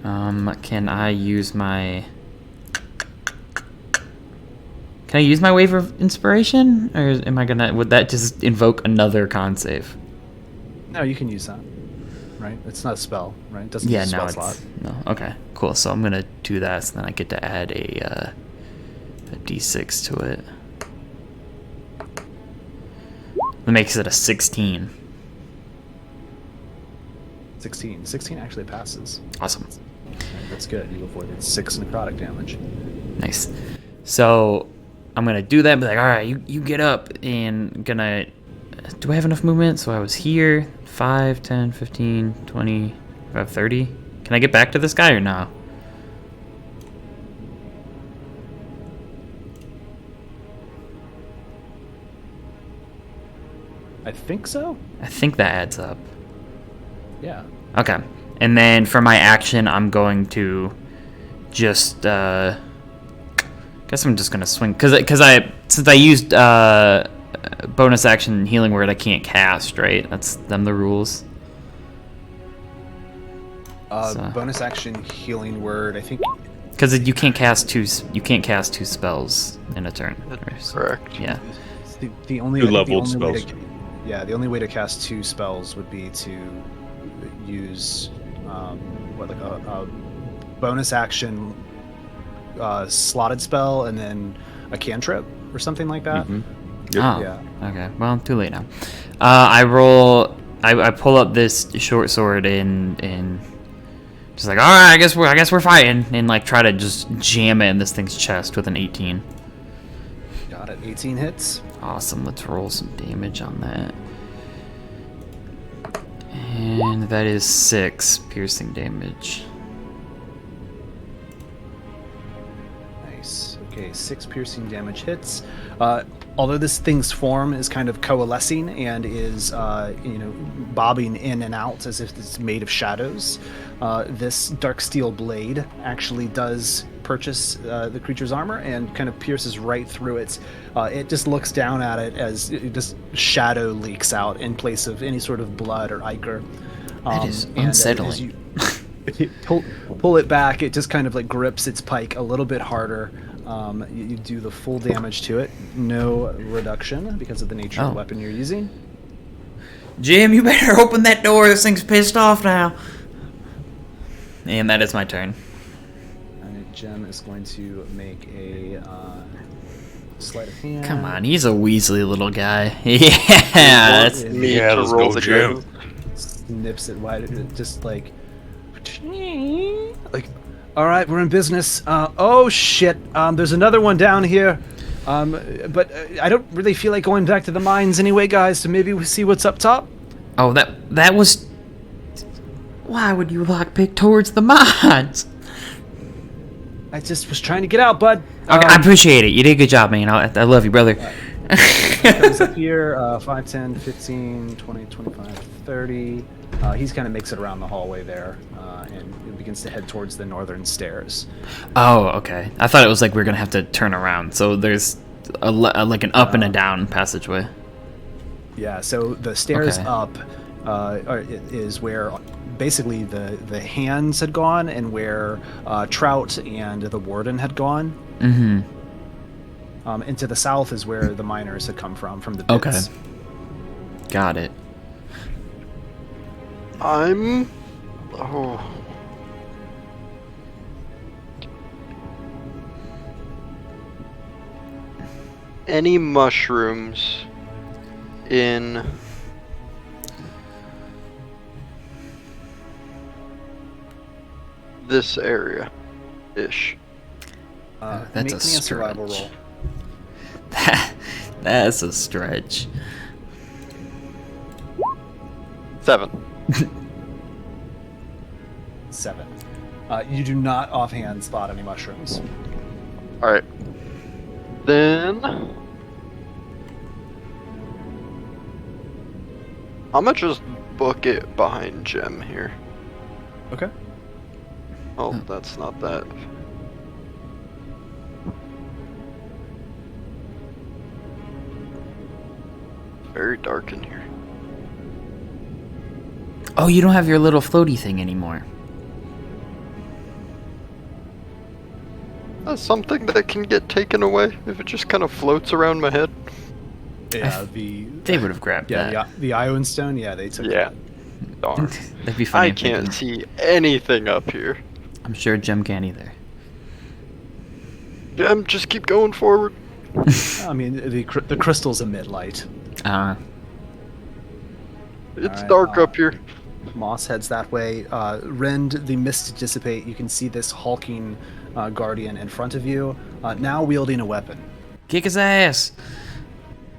Speaker 2: Can I use my... Can I use my wave of inspiration? Or am I gonna... Would that just invoke another con save?
Speaker 1: No, you can use that. Right? It's not a spell, right? It doesn't
Speaker 2: yeah,
Speaker 1: use a
Speaker 2: no,
Speaker 1: spell slot.
Speaker 2: No. Okay, cool. So I'm gonna do that, so then I get to add a d6 to it. That makes it a 16.
Speaker 1: 16. 16 actually passes.
Speaker 2: Awesome.
Speaker 1: That's good. You avoided 6 necrotic damage.
Speaker 2: Nice. So I'm gonna do that and be like, alright, you get up, and gonna... Do I have enough movement? So I was here, 5, 10, 15, 20, 30. Can I get back to this guy or no?
Speaker 1: I think so.
Speaker 2: I think that adds up.
Speaker 1: Yeah.
Speaker 2: Okay. And then for my action, I'm going to just guess I'm just gonna swing because since I used bonus action healing word, I can't cast, right? That's them the rules.
Speaker 1: Bonus action healing word, I think.
Speaker 2: Because you can't cast two spells in a turn.
Speaker 3: Correct.
Speaker 2: Yeah.
Speaker 1: The only
Speaker 5: Two-leveled
Speaker 1: the only way
Speaker 5: spells.
Speaker 1: the only way to cast 2 spells would be to use a bonus action slotted spell and then a cantrip or something like that.
Speaker 5: Mhm.
Speaker 2: Oh.
Speaker 1: Yeah.
Speaker 2: Okay. Well, too late now. I pull up this short sword and just like, all right, I guess we're fighting, and like try to just jam it in this thing's chest with an 18.
Speaker 1: Got it. 18 hits.
Speaker 2: Awesome. Let's roll some damage on that. And that is 6 piercing damage.
Speaker 1: Nice. Okay, 6 piercing damage hits. Although this thing's form is kind of coalescing and is, bobbing in and out as if it's made of shadows, this dark steel blade actually does purchase the creature's armor and kind of pierces right through it. It just looks down at it as just shadow leaks out in place of any sort of blood or ichor.
Speaker 2: That is
Speaker 1: and
Speaker 2: unsettling.
Speaker 1: as you pull it back, it just kind of like grips its pike a little bit harder. You do the full damage to it, no reduction because of the nature of the weapon you're using.
Speaker 2: Jim, you better open that door. This thing's pissed off now. And that is my turn.
Speaker 1: Jim is going to make a sleight of hand.
Speaker 2: Come on, he's a Weasley little guy. Yeah, that's...
Speaker 3: Me
Speaker 5: Yeah,
Speaker 3: to
Speaker 5: let's
Speaker 3: roll
Speaker 5: go,
Speaker 3: the
Speaker 5: Jim.
Speaker 3: gun.
Speaker 1: Snips it wide, just like, all right, we're in business. Oh shit, there's another one down here. But I don't really feel like going back to the mines anyway, guys. So maybe we see what's up top.
Speaker 2: Oh, that was... Why would you lockpick towards the mines?
Speaker 1: I just was trying to get out, bud.
Speaker 2: Okay, I appreciate it. You did a good job, man. I love you, brother.
Speaker 1: Comes up here, 5, 10, 15, 20, 25, 30. He's kind of makes it around the hallway there, and it begins to head towards the northern stairs.
Speaker 2: Oh, okay. I thought it was like we were going to have to turn around. So there's like an up and a down passageway.
Speaker 1: Yeah, so the stairs
Speaker 2: Okay.
Speaker 1: up is where basically the hands had gone and where Trout and the Warden had gone.
Speaker 2: Mm-hmm.
Speaker 1: And to the south is where the miners had come from the pits.
Speaker 2: Okay. Got it.
Speaker 3: any mushrooms in this area ish?
Speaker 2: That's
Speaker 4: make
Speaker 2: a
Speaker 4: me a survival
Speaker 2: stretch.
Speaker 4: roll.
Speaker 2: That's a stretch.
Speaker 3: 7.
Speaker 1: 7. You do not offhand spot any mushrooms.
Speaker 3: Alright. Then I'm gonna just book it behind Gem here.
Speaker 1: Okay.
Speaker 3: Oh, that's not that. Very dark in here.
Speaker 2: Oh, you don't have your little floaty thing anymore.
Speaker 3: That's something that can get taken away if it just kind of floats around my head.
Speaker 1: Yeah,
Speaker 2: They would have grabbed that.
Speaker 1: yeah, the Ion Stone, yeah, they took
Speaker 3: Yeah.
Speaker 1: that.
Speaker 3: Darn.
Speaker 2: That'd be funny.
Speaker 3: I
Speaker 2: if they
Speaker 3: can't
Speaker 2: didn't.
Speaker 3: see anything up here.
Speaker 2: I'm sure Gem can't either.
Speaker 3: Gem, just keep going forward.
Speaker 1: I mean, the crystals emit light.
Speaker 3: It's
Speaker 1: Alright,
Speaker 3: dark up here.
Speaker 1: Moss heads that way. Rend, the mist dissipate. You can see this hulking guardian in front of you, now wielding a weapon.
Speaker 2: Kick his ass.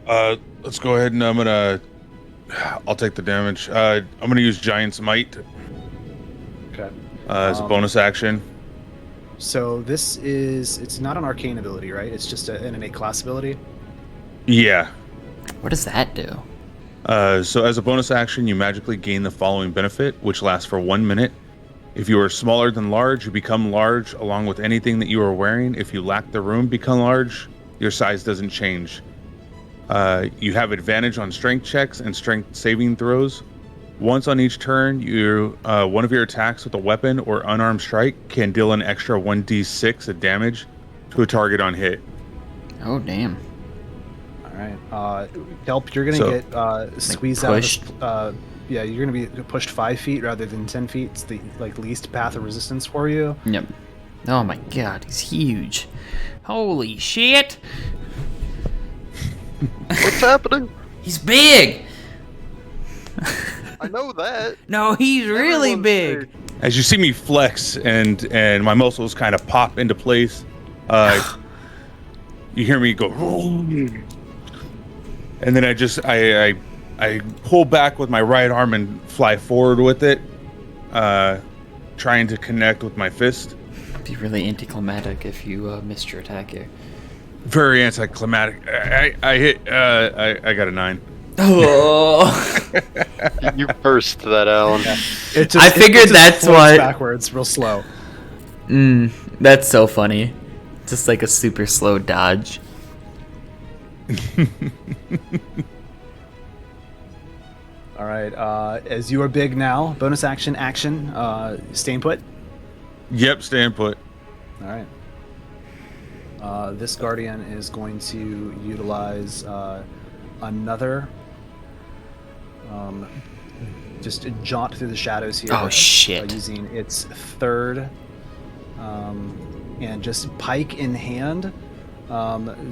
Speaker 5: Let's go ahead and I'll take the damage. I'm gonna use Giant's Might
Speaker 1: Okay.
Speaker 5: as a bonus action.
Speaker 1: So it's not an arcane ability, right? It's just an innate class ability.
Speaker 5: Yeah.
Speaker 2: What does that do?
Speaker 5: So as a bonus action, you magically gain the following benefit, which lasts for 1 minute. If you are smaller than large, you become large along with anything that you are wearing. If you lack the room, become large. Your size doesn't change. You have advantage on strength checks and strength saving throws. Once on each turn, one of your attacks with a weapon or unarmed strike can deal an extra 1d6 of damage to a target on hit.
Speaker 2: Oh, damn.
Speaker 1: All right. Kelp, you're gonna get squeezed
Speaker 2: pushed?
Speaker 1: out of yeah, you're gonna be pushed 5 feet rather than 10 feet. It's the least path of resistance for you.
Speaker 2: Yep. Oh my god, he's huge. Holy shit!
Speaker 3: What's happening?
Speaker 2: He's big!
Speaker 3: I know that.
Speaker 2: No, he's really
Speaker 3: Everyone's
Speaker 2: big.
Speaker 3: big.
Speaker 5: As you see me flex and my muscles kind of pop into place, you hear me go, and then I pull back with my right arm and fly forward with it, trying to connect with my fist.
Speaker 2: It'd be really anticlimactic if you missed your attack here.
Speaker 5: Very anticlimactic. I hit. I got a 9.
Speaker 2: Oh.
Speaker 3: You cursed that, Alan.
Speaker 2: I figured that's what.
Speaker 1: Backwards, real slow.
Speaker 2: That's so funny. Just like a super slow dodge.
Speaker 1: All right. As you are big now, bonus action, staying put.
Speaker 5: Yep, staying put.
Speaker 1: All right. This guardian is going to utilize another. Just jaunt through the shadows here.
Speaker 2: Oh, shit.
Speaker 1: Using its third, and just pike in hand.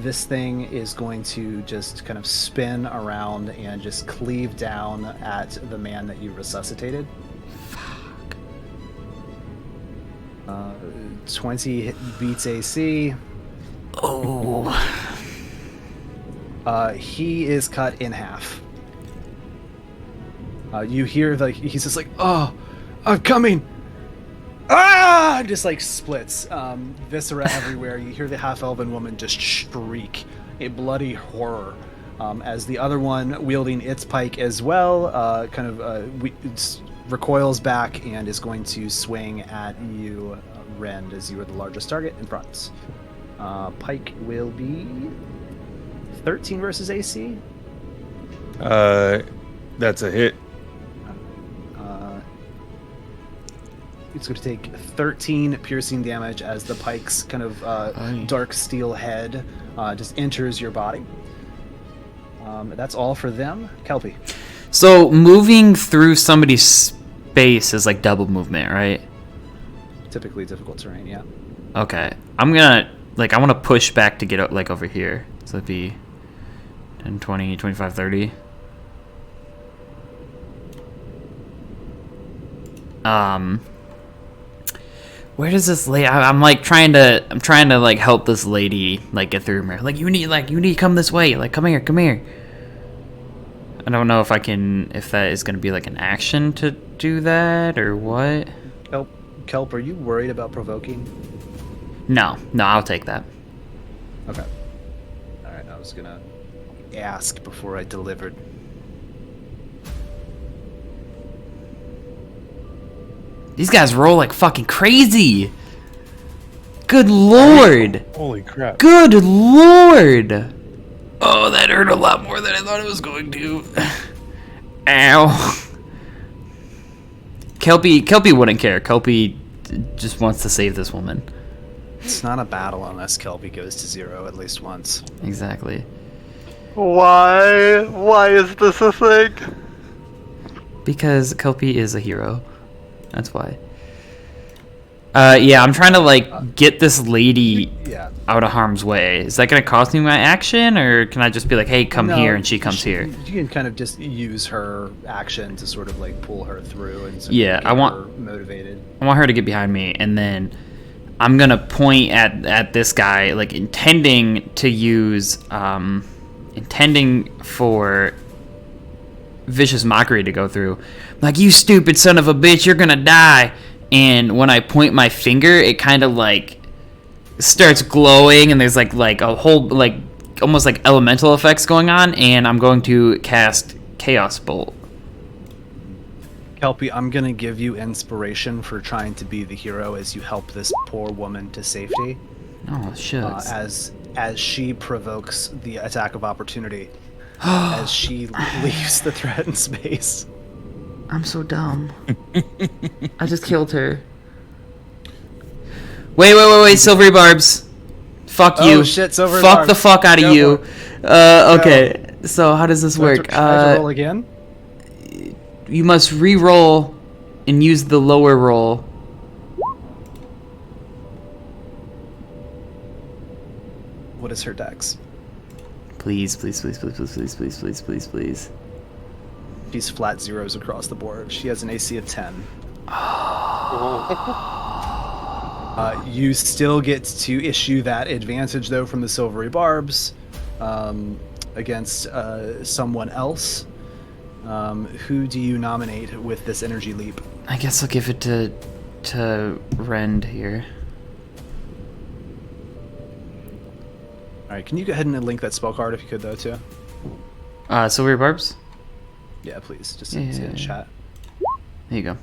Speaker 1: This thing is going to just kind of spin around and just cleave down at the man that you resuscitated.
Speaker 2: Fuck.
Speaker 1: 20 beats AC.
Speaker 2: Oh.
Speaker 1: He is cut in half. You hear he's just like, "Oh, I'm coming!" Ah! Just splits, viscera everywhere. You hear the half-elven woman just shriek, a bloody horror, as the other one, wielding its pike as well, recoils back and is going to swing at you, Rend, as you are the largest target in front. Pike will be 13 versus AC.
Speaker 5: That's a hit.
Speaker 1: It's going to take 13 piercing damage as the pike's kind of dark steel head just enters your body. That's all for them. Kelpie.
Speaker 2: So moving through somebody's space is like double movement, right?
Speaker 1: Typically difficult terrain, yeah.
Speaker 2: Okay. I'm gonna I want to push back to get like over here. So it'd be 10, 20, 25, 30. Where does this lady? I'm like trying to like help this lady like get through here. Like you need to come this way. Like come here. I don't know if that is gonna be like an action to do that or what.
Speaker 1: Kelp, are you worried about provoking?
Speaker 2: No, I'll take that.
Speaker 1: Okay. All right, I was gonna ask before I delivered.
Speaker 2: These guys roll like fucking crazy. Good lord.
Speaker 5: Holy crap.
Speaker 2: Good lord. Oh, that hurt a lot more than I thought it was going to. Ow. Kelpie wouldn't care. Kelpie just wants to save this woman.
Speaker 1: It's not a battle unless Kelpie goes to 0 at least once.
Speaker 2: Exactly.
Speaker 3: Why? Why is this a thing?
Speaker 2: Because Kelpie is a hero. That's why. Yeah, I'm trying to like get this lady out of harm's way. Is that gonna cost me my action, or can I just be like, "Hey, come here," and she comes here?
Speaker 1: You can kind of just use her action to sort of like pull her through and sort of
Speaker 2: Yeah,
Speaker 1: keep
Speaker 2: I want
Speaker 1: her motivated.
Speaker 2: I want her to get behind me, and then I'm gonna point at this guy, like intending to use, intending for vicious mockery to go through. Like, you stupid son of a bitch, you're gonna die. And when I point my finger, it kind of like starts glowing, and there's like a whole like almost like elemental effects going on, and I'm going to cast Chaos Bolt.
Speaker 1: Kelpie, I'm gonna give you inspiration for trying to be the hero as you help this poor woman to safety.
Speaker 2: Oh shit!
Speaker 1: As she provokes the attack of opportunity, as she leaves the threatened space.
Speaker 2: I'm so dumb. I just killed her. Wait, Silvery Barbs. Fuck you.
Speaker 1: Oh shit, Silvery
Speaker 2: Fuck
Speaker 1: Barbs.
Speaker 2: the fuck out of
Speaker 1: Go
Speaker 2: you.
Speaker 1: for it.
Speaker 2: Okay, so how does this work?
Speaker 1: Should I have to roll again?
Speaker 2: You must re-roll and use the lower roll.
Speaker 1: What is her dex?
Speaker 2: Please.
Speaker 1: She's flat zeros across the board. She has an AC of 10. You still get to issue that advantage, though, from the Silvery Barbs against someone else. Who do you nominate with this energy leap?
Speaker 2: I guess I'll give it to Rend here.
Speaker 1: All right, can you go ahead and link that spell card if you could, though, too?
Speaker 2: Silvery Barbs?
Speaker 1: Yeah, please. Just
Speaker 2: Yeah.
Speaker 1: in chat.
Speaker 2: There you go.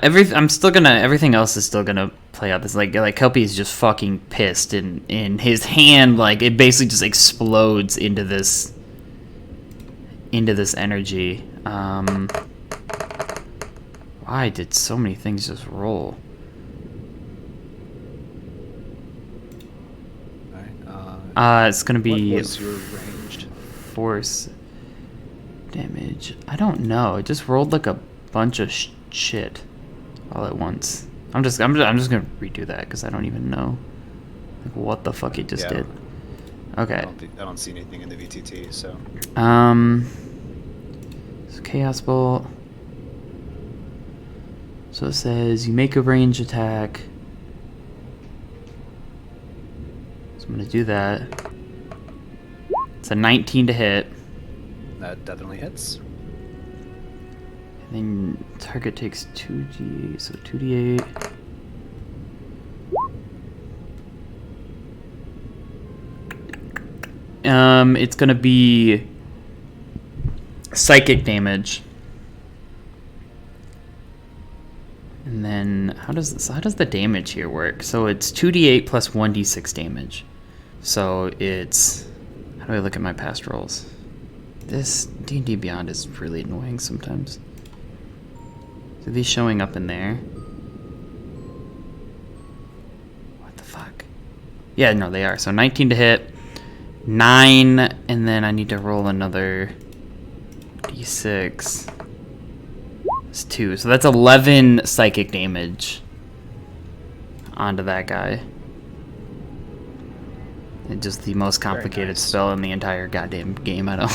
Speaker 2: Everything else is still gonna play out. This like Kelpie is just fucking pissed, and in his hand, like it basically just explodes into this energy. Why did so many things just roll?
Speaker 1: All right.
Speaker 2: It's gonna be
Speaker 1: What was your ranged?
Speaker 2: force damage. I don't know. It just rolled like a bunch of shit all at once. I'm just gonna redo that because I don't even know like what the fuck it just did. Okay.
Speaker 1: I don't see anything in the VTT, so.
Speaker 2: So Chaos Bolt. So it says you make a range attack. So I'm gonna do that. It's a 19 to hit.
Speaker 1: That definitely hits.
Speaker 2: And then target takes 2d, so 2d8. It's gonna be psychic damage. And then how does the damage here work? So it's 2d8 plus 1d6 damage. So it's, how do I look at my past rolls? This D&D Beyond is really annoying sometimes. So these showing up in there. What the fuck? Yeah, no, they are. So 19 to hit, 9, and then I need to roll another d6. It's 2, so that's 11 psychic damage onto that guy. It's just the most complicated
Speaker 1: nice.
Speaker 2: spell in the entire goddamn game. I know.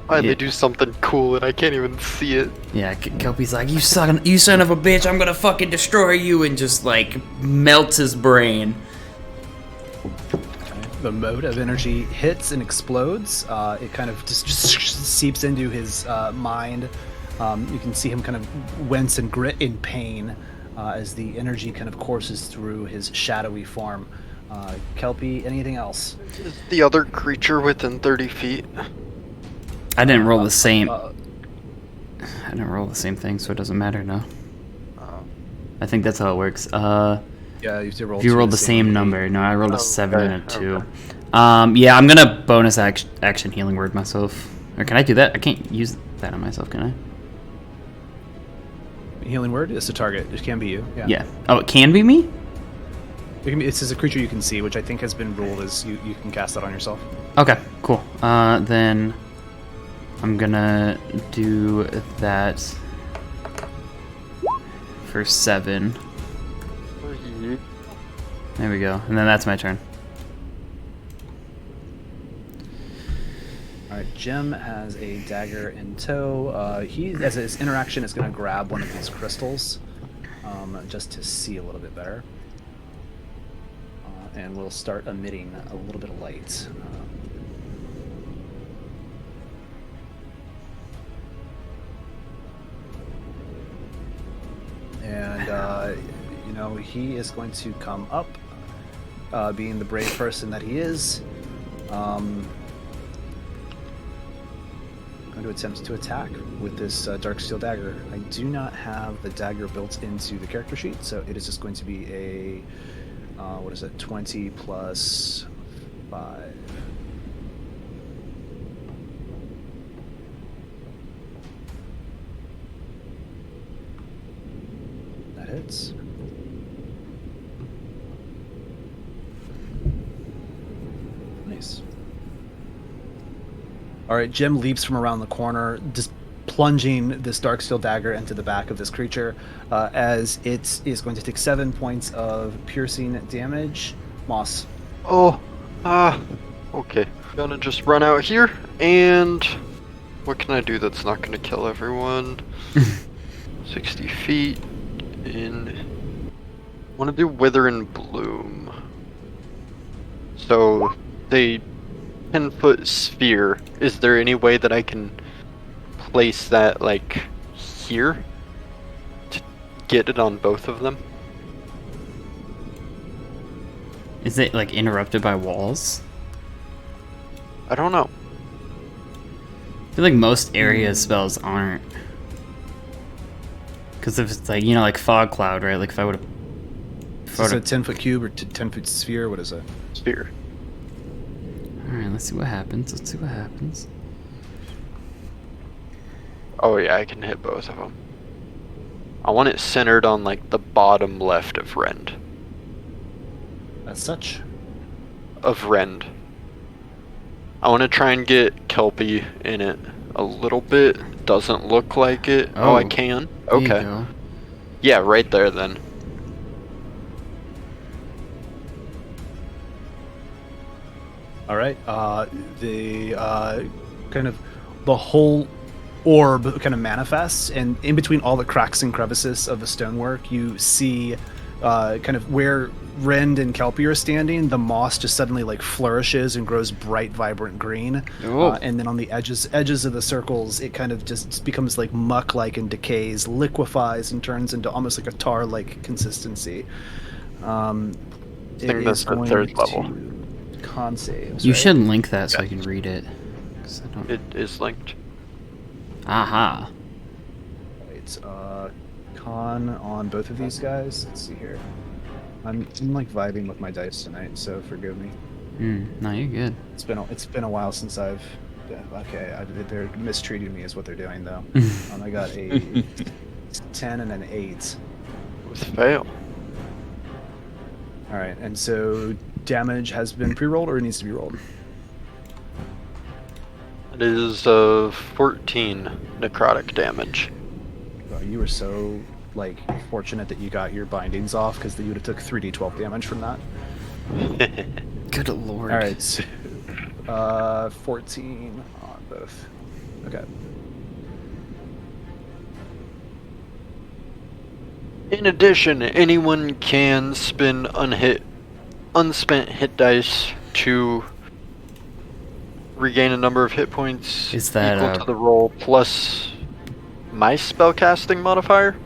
Speaker 3: Finally
Speaker 2: Yeah.
Speaker 3: do something cool and I can't even see it.
Speaker 2: Yeah, Kelpie's like, you son of a bitch, I'm gonna fucking destroy you, and just like melts his brain.
Speaker 1: The mode of energy hits and explodes. It kind of just seeps into his mind. You can see him kind of wince and grit in pain as the energy kind of courses through his shadowy form. Kelpie, anything else?
Speaker 3: Is the other creature within 30 feet?
Speaker 2: I didn't roll the same. I didn't roll the same thing, so it doesn't matter now. I think that's how it works.
Speaker 1: Yeah, you have to roll.
Speaker 2: If you rolled the same number, no, I rolled a 7 and a 2. Yeah, I'm gonna bonus action healing word myself. Or can I do that? I can't use that on myself, can I?
Speaker 1: Healing word is a target. It can be you. Yeah.
Speaker 2: Yeah. Oh, it can be me?
Speaker 1: It can be, it's a creature you can see, which I think has been ruled as you can cast that on yourself.
Speaker 2: Okay, cool. Then I'm gonna do that for 7. There we go. And then that's my turn.
Speaker 1: All right, Jim has a dagger in tow. He, as his interaction, is going to grab one of these crystals just to see a little bit better. And we'll start emitting a little bit of light. And, you know, he is going to come up, being the brave person that he is. Going to attempt to attack with this dark steel dagger. I do not have the dagger built into the character sheet, so it is just going to be a what is it, 20 plus 5. That hits. Nice. All right, Jim leaps from around the corner, just plunging this dark steel dagger into the back of this creature, as it is going to take 7 points of piercing damage. Moss.
Speaker 3: Oh, okay. Gonna just run out here, and what can I do that's not gonna kill everyone? 60 feet in. Want to do Wither and Bloom. So they 10-foot sphere. Is there any way that I can place that like here to get it on both of them?
Speaker 2: Is it like interrupted by walls?
Speaker 3: I don't know.
Speaker 2: I feel like most area spells aren't. Because if it's like, you know, like fog cloud, right? Like if I would have.
Speaker 1: Is it a 10-foot cube or 10-foot sphere? What is it?
Speaker 3: Sphere.
Speaker 2: Alright, let's see what happens. Let's see what happens.
Speaker 3: Oh yeah, I can hit both of them. I want it centered on like the bottom left of Rend.
Speaker 1: As such.
Speaker 3: Of Rend. I want to try and get Kelpie in it a little bit. Doesn't look like it. Oh, I can.
Speaker 2: There you
Speaker 3: Okay.
Speaker 2: go.
Speaker 3: Yeah, right there then.
Speaker 1: All right. The kind of the whole orb kind of manifests, and in between all the cracks and crevices of the stonework, you see kind of where Rend and Kelpie are standing. The moss just suddenly like flourishes and grows bright, vibrant green, and then on the edges of the circles, it kind of just becomes like muck-like and decays, liquefies, and turns into almost like a tar-like consistency.
Speaker 3: I think that's the third level.
Speaker 1: Con saves.
Speaker 2: You
Speaker 1: right?
Speaker 2: should link that so I can read it. 'Cause I don't...
Speaker 3: It is linked.
Speaker 2: Aha.
Speaker 1: Right, con on both of these guys. Let's see here. I'm like vibing with my dice tonight, so forgive me.
Speaker 2: No, you're good.
Speaker 1: It's been a while since I've. Yeah, okay, they're mistreating me, is what they're doing though. I got a 10 and an 8.
Speaker 3: With fail.
Speaker 1: All right, and so damage has been pre-rolled, or it needs to be rolled.
Speaker 3: It is 14 necrotic damage.
Speaker 1: Oh, you were so like fortunate that you got your bindings off, because you would have took 3d12 damage from that.
Speaker 2: Good lord.
Speaker 1: All right, so, 14 on both. Okay.
Speaker 3: In addition, anyone can spin unspent hit dice to regain a number of hit points
Speaker 2: Is that,
Speaker 3: equal to the roll plus my spellcasting modifier.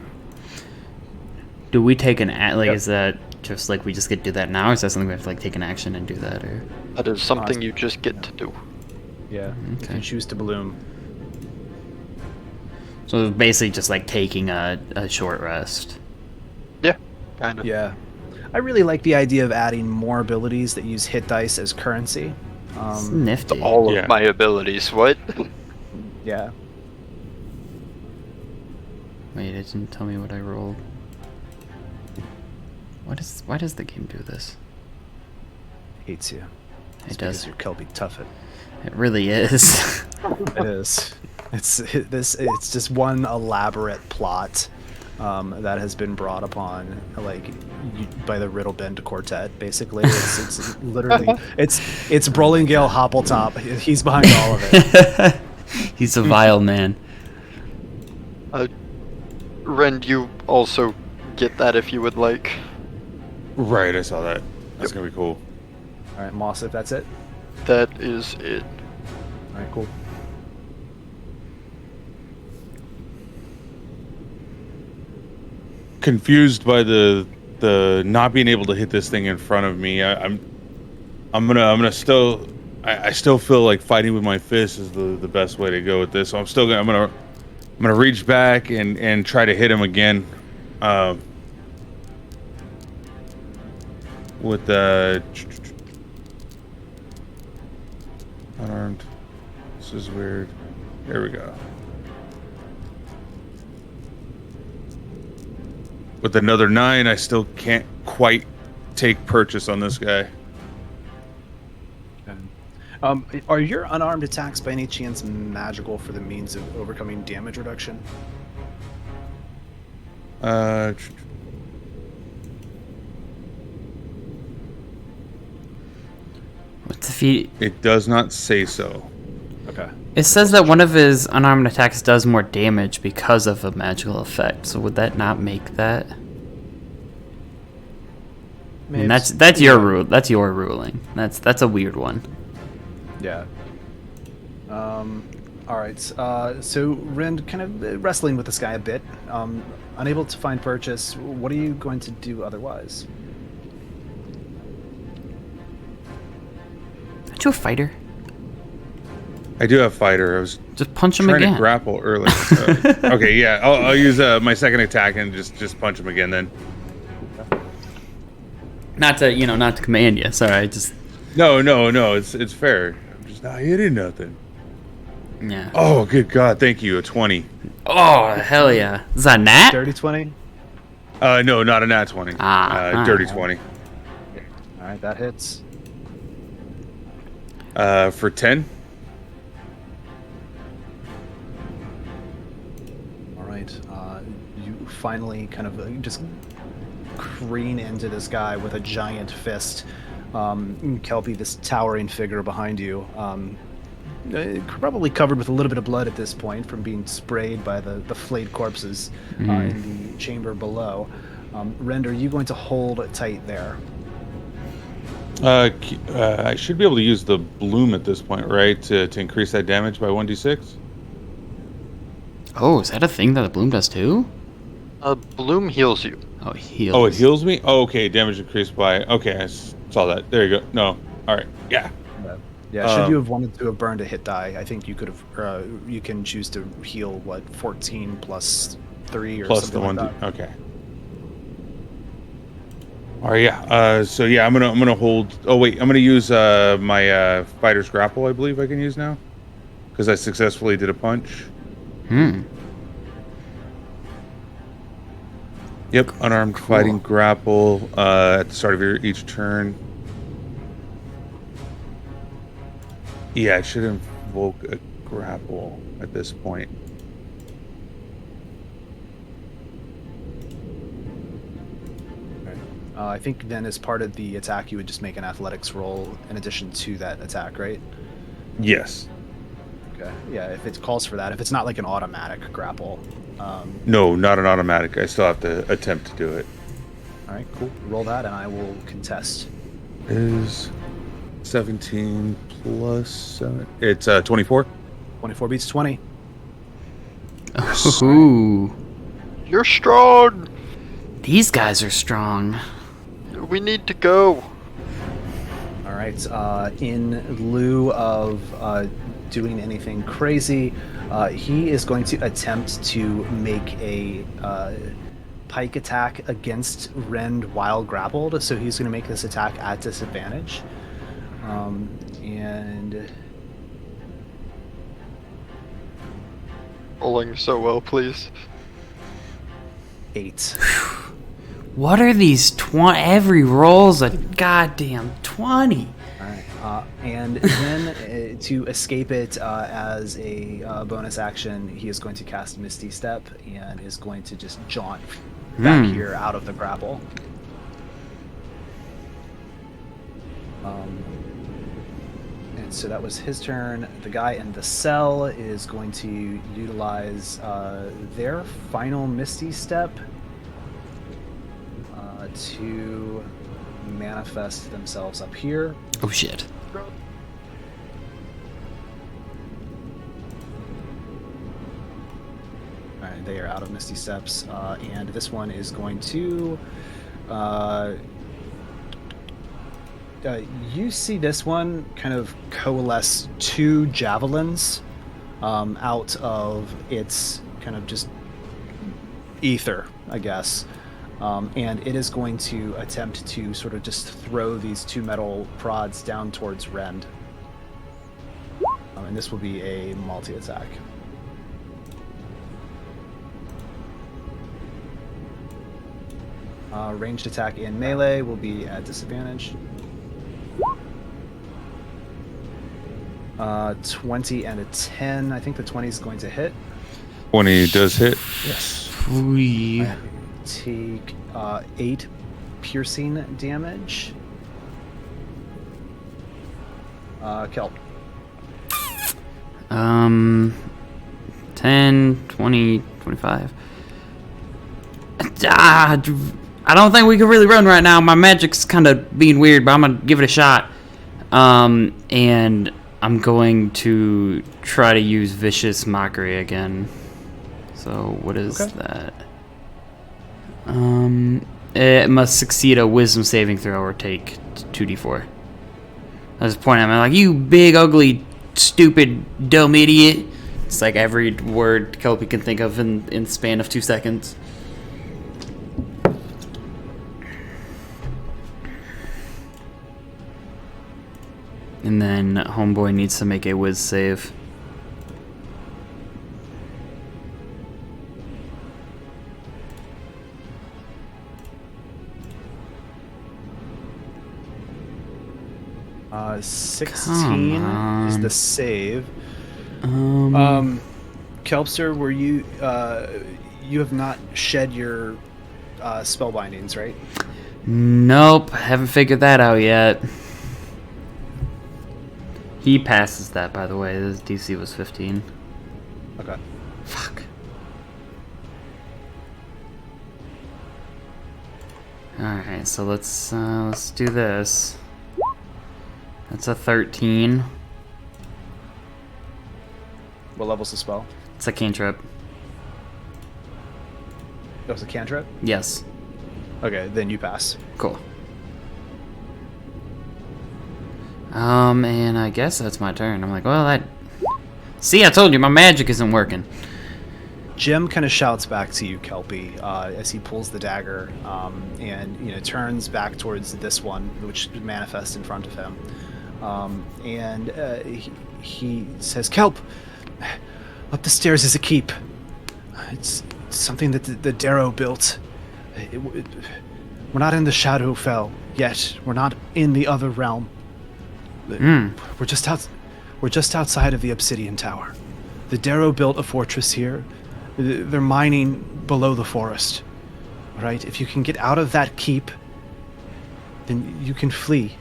Speaker 2: Do we take an like?
Speaker 1: Yep.
Speaker 2: Is that just like we just get to do that now, or is that something we have to like take an action and do that, or?
Speaker 3: That is something you just get to do.
Speaker 1: Yeah. If
Speaker 2: Okay.
Speaker 1: you choose to bloom.
Speaker 2: So it's basically just like taking a short rest.
Speaker 3: Yeah, kind of.
Speaker 1: Yeah. I really like the idea of adding more abilities that use hit dice as currency.
Speaker 2: It's nifty.
Speaker 3: All
Speaker 5: Yeah.
Speaker 3: of my abilities. What?
Speaker 1: Yeah.
Speaker 2: Wait, it didn't tell me what I rolled. Why does the game do this?
Speaker 1: Hates you. It's
Speaker 2: It does.
Speaker 1: because you're Kelpie Tuffet.
Speaker 2: It really is.
Speaker 1: It is. It's just one elaborate plot that has been brought upon, like, by the Riddlebend Quartet. Basically, it's literally it's Brolingale Hoppletop. He's behind all of it.
Speaker 2: He's a vile man.
Speaker 3: Ren, you also get that if you would like.
Speaker 5: Right, I saw that. That's gonna be cool.
Speaker 1: All right, Moss, if that's it.
Speaker 3: That is it.
Speaker 1: All right, cool.
Speaker 5: Confused by the not being able to hit this thing in front of me. I'm gonna still. I still feel like fighting with my fists is the best way to go with this. So I'm gonna reach back and try to hit him again. With the unarmed. This is weird. There we go. With another 9, I still can't quite take purchase on this guy.
Speaker 1: Are your unarmed attacks by any chance magical for the means of overcoming damage reduction?
Speaker 2: What's if he?
Speaker 5: It does not say so.
Speaker 1: Okay.
Speaker 2: It says that one of his unarmed attacks does more damage because of a magical effect. So would that not make that? I mean, that's your rule. That's your ruling. That's a weird one.
Speaker 1: Yeah. All right. So Ren, kind of wrestling with this guy a bit, unable to find purchase. What are you going to do otherwise?
Speaker 2: Aren't you a fighter?
Speaker 5: I do have fighter. I was
Speaker 2: Just punch him
Speaker 5: trying
Speaker 2: again.
Speaker 5: to grapple earlier. Okay, yeah. I'll use my second attack and just punch him again then.
Speaker 2: Not to command you. Sorry, I just.
Speaker 5: No. It's fair. I'm just not hitting nothing.
Speaker 2: Yeah.
Speaker 5: Oh, good God! Thank you. A 20.
Speaker 2: Oh, hell yeah. Is that nat?
Speaker 1: Dirty 20.
Speaker 5: No, not a nat 20. Dirty 20.
Speaker 1: All right, that hits.
Speaker 5: For 10.
Speaker 1: All right. You finally kind of just careen into this guy with a giant fist. Kelpie, this towering figure behind you, probably covered with a little bit of blood at this point from being sprayed by the flayed corpses in the chamber below. Rend, are you going to hold tight there?
Speaker 5: I should be able to use the bloom at this point, right? To increase that damage by 1d6.
Speaker 2: Oh, is that a thing that the bloom does too?
Speaker 3: Bloom heals you.
Speaker 2: Oh, it heals.
Speaker 5: Oh, it heals me? Oh, okay. Damage increased by... Okay, I saw that. There you go. No. All right. Yeah.
Speaker 1: Yeah, should you have wanted to have burned a hit die, I think you could have. You can choose to heal 14 plus 3 or
Speaker 5: Plus
Speaker 1: something
Speaker 5: the
Speaker 1: like
Speaker 5: 1d...
Speaker 1: that.
Speaker 5: Okay. All right, yeah. So yeah, I'm gonna hold... Oh, wait. I'm gonna use my fighter's grapple, I believe I can use now. Because I successfully did a punch. Yep, unarmed fighting grapple at the start of each turn. Yeah, I should invoke a grapple at this point.
Speaker 1: I think then as part of the attack, you would just make an athletics roll in addition to that attack, right?
Speaker 5: Yes.
Speaker 1: Okay. Yeah, if it calls for that. If it's not like an automatic grapple.
Speaker 5: No, not an automatic. I still have to attempt to do it.
Speaker 1: All right, cool. Roll that, and I will contest.
Speaker 5: Is 17 plus 7. It's 24.
Speaker 1: 24 beats 20.
Speaker 2: Ooh.
Speaker 3: You're strong.
Speaker 2: These guys are strong.
Speaker 3: We need to go.
Speaker 1: All right. In lieu of doing anything crazy, he is going to attempt to make a pike attack against Rend while grappled. So he's going to make this attack at disadvantage. And
Speaker 3: Rolling so well, please.
Speaker 1: 8.
Speaker 2: What are these 20? Every roll's a goddamn 20.
Speaker 1: All right. And then to escape it as a bonus action, he is going to cast Misty Step and is going to just jaunt back here out of the grapple. And so that was his turn. The guy in the cell is going to utilize their final Misty Step to manifest themselves up here.
Speaker 2: Oh shit.
Speaker 1: Alright, they are out of Misty Steps, and this one is going to you see this one kind of coalesce 2 javelins out of its kind of just ether, I guess. And it is going to attempt to sort of just throw these 2 metal prods down towards Rend. And this will be a multi-attack. Ranged attack in melee will be at disadvantage. 20 and a 10. I think the 20 is going to hit.
Speaker 5: 20 does hit.
Speaker 1: Yes.
Speaker 2: We
Speaker 1: Take 8 piercing damage. Kelp.
Speaker 2: 10, 20, 25. I don't think we can really run right now. My magic's kind of being weird, but I'm gonna give it a shot. And I'm going to try to use Vicious Mockery again. So what is that? It must succeed a Wisdom saving throw or take 2d4. I was pointing at him like, you big, ugly, stupid, dumb idiot. It's like every word Kelpie can think of in the span of 2 seconds. And then Homeboy needs to make a Wiz save.
Speaker 1: Uh, 16 is the save. Kelpster, were you you have not shed your spell bindings, right?
Speaker 2: Nope, haven't figured that out yet. He passes that, by the way. His DC was 15.
Speaker 1: Okay.
Speaker 2: Fuck. Alright, so let's do this. That's a 13.
Speaker 1: What level's the spell?
Speaker 2: It's a cantrip.
Speaker 1: That was a cantrip?
Speaker 2: Yes.
Speaker 1: Okay, then you pass.
Speaker 2: Cool. And I guess that's my turn. I'm like, well, see, I told you, my magic isn't working.
Speaker 1: Jim kind of shouts back to you, Kelpie, as he pulls the dagger and turns back towards this one, which manifests in front of him. He says, "Kelp, up the stairs is a keep. It's something that the Darrow built. We're not in the Shadowfell yet. We're not in the other realm. We're just outside of the Obsidian Tower. The Darrow built a fortress here. They're mining below the forest. Right? If you can get out of that keep
Speaker 4: and you can flee.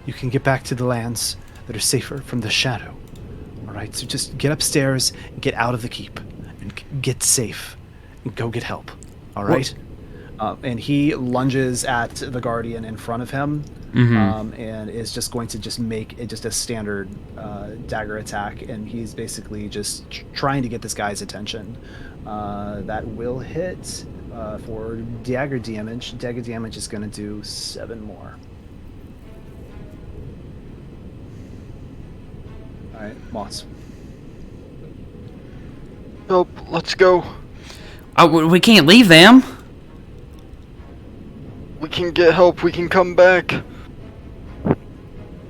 Speaker 4: You can get back to the lands that are safer from the shadow. All right, so just get upstairs, get out of the keep, and get safe, and go get help. All right. And he lunges at the guardian in front of him, and is just going to just make it just a standard dagger attack, and he's basically just trying to get this guy's attention. That will hit for dagger damage. Dagger damage is going to do 7 more. All right, Moss.
Speaker 3: Nope, let's go.
Speaker 2: Oh, we can't leave them.
Speaker 3: We can get help, we can come back.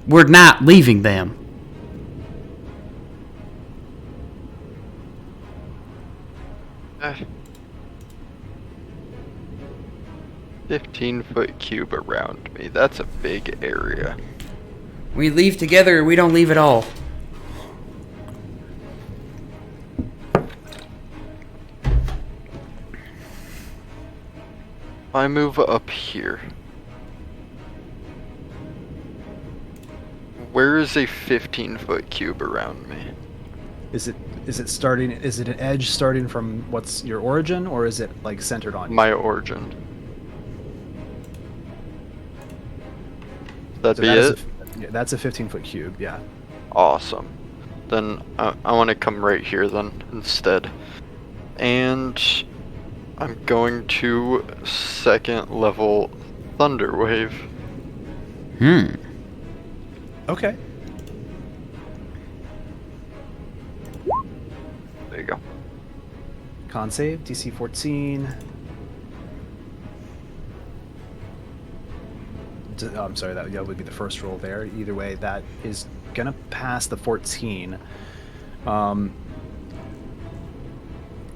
Speaker 2: We're not leaving them.
Speaker 3: Eh. 15-foot cube around me. That's a big area.
Speaker 2: We leave together or we don't leave at all.
Speaker 3: I move up here. Where is a 15-foot cube around me?
Speaker 4: Is it starting? Is it an edge starting from what's your origin, or is it like centered on you?
Speaker 3: My origin. That'd be it?
Speaker 4: Yeah, that's a 15-foot cube. Yeah.
Speaker 3: Awesome. Then I want to come right here then instead. And I'm going to 2nd level Thunder Wave.
Speaker 4: Okay.
Speaker 3: There you go.
Speaker 4: Con save, DC 14. I'm sorry, that would be the first roll there. Either way, that is gonna pass the 14.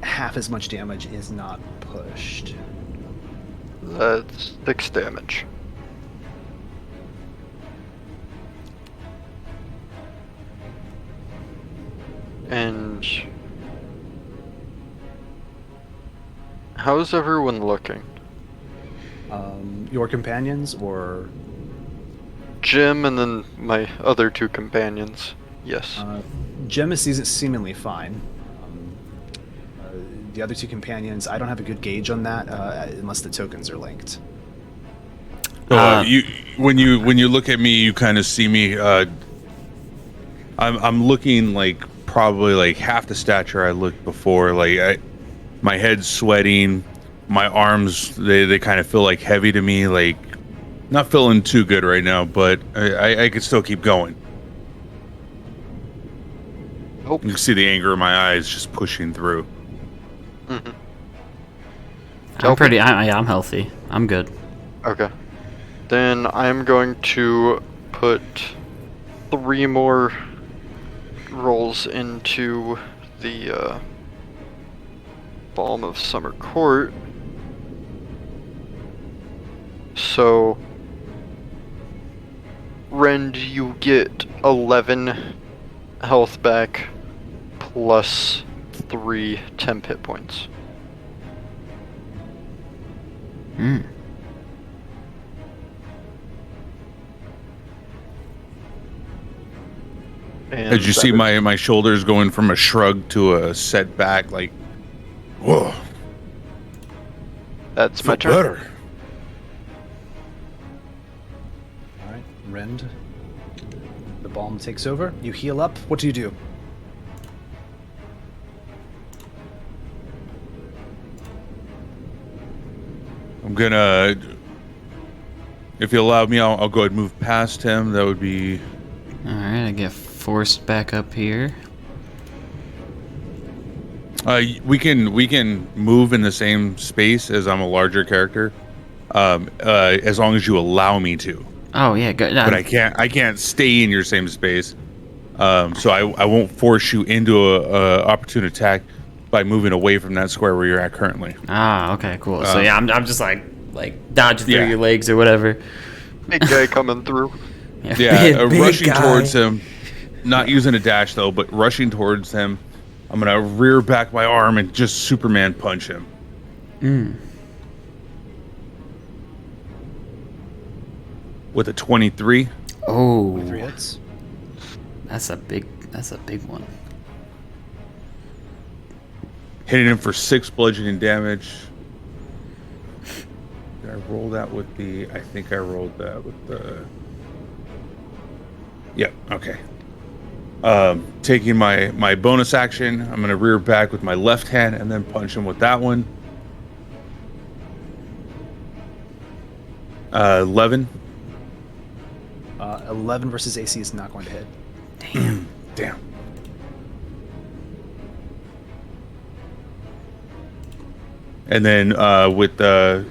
Speaker 4: Half as much damage is not pushed.
Speaker 3: That's 6 damage. And how's everyone looking?
Speaker 4: Your companions or
Speaker 3: Jim and then my other 2 companions. Yes.
Speaker 4: Jim is seemingly fine. The other 2 companions, I don't have a good gauge on that unless the tokens are linked.
Speaker 5: When you look at me, you kind of see me. I'm looking like probably like half the stature I looked before. Like my head's sweating, my arms they kind of feel like heavy to me. Like not feeling too good right now, but I could still keep going.
Speaker 3: Nope.
Speaker 5: You can see the anger in my eyes just pushing through.
Speaker 3: Mm-hmm.
Speaker 2: I'm healthy. I'm good.
Speaker 3: Okay. Then I'm going to put 3 more rolls into the Balm of Summer Court. So, Rend, you get 11 health back plus 3 temp hit points.
Speaker 5: Did you see my shoulders going from a shrug to a setback? Like, whoa.
Speaker 3: That's my turn.
Speaker 5: Better.
Speaker 4: All right, Rend. The balm takes over. You heal up. What do you do?
Speaker 5: I'm gonna, if you allow me, I'll go ahead and move past him. That would be.
Speaker 2: All right, I get forced back up here.
Speaker 5: We can move in the same space as I'm a larger character, as long as you allow me to.
Speaker 2: Oh yeah, good.
Speaker 5: But I can't stay in your same space. So I won't force you into a opportune attack by moving away from that square where you're at currently.
Speaker 2: Ah, okay, cool. So yeah, I'm just like dodging through your legs or whatever.
Speaker 3: Big guy coming through.
Speaker 5: Yeah,
Speaker 2: big
Speaker 5: rushing
Speaker 2: guy.
Speaker 5: towards him. Not using a dash though, but rushing towards him. I'm gonna rear back my arm and just Superman punch him. with a 23.
Speaker 2: Oh,
Speaker 1: 3 hits.
Speaker 2: that's a big one.
Speaker 5: Hitting him for 6 bludgeoning damage. Did I roll that with the... I think I rolled that with the... Yep, okay. Taking my bonus action, I'm going to rear back with my left hand and then punch him with that one. 11.
Speaker 1: 11 versus AC is not going to hit.
Speaker 5: Damn. And then with the...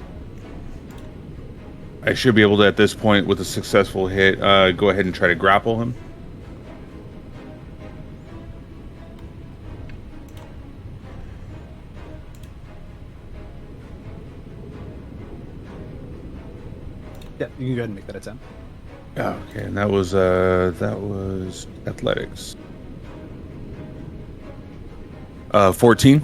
Speaker 5: I should be able to, at this point, with a successful hit, go ahead and try to grapple him.
Speaker 1: Yeah, you can go ahead and make that attempt.
Speaker 5: Okay, and that was athletics. 14.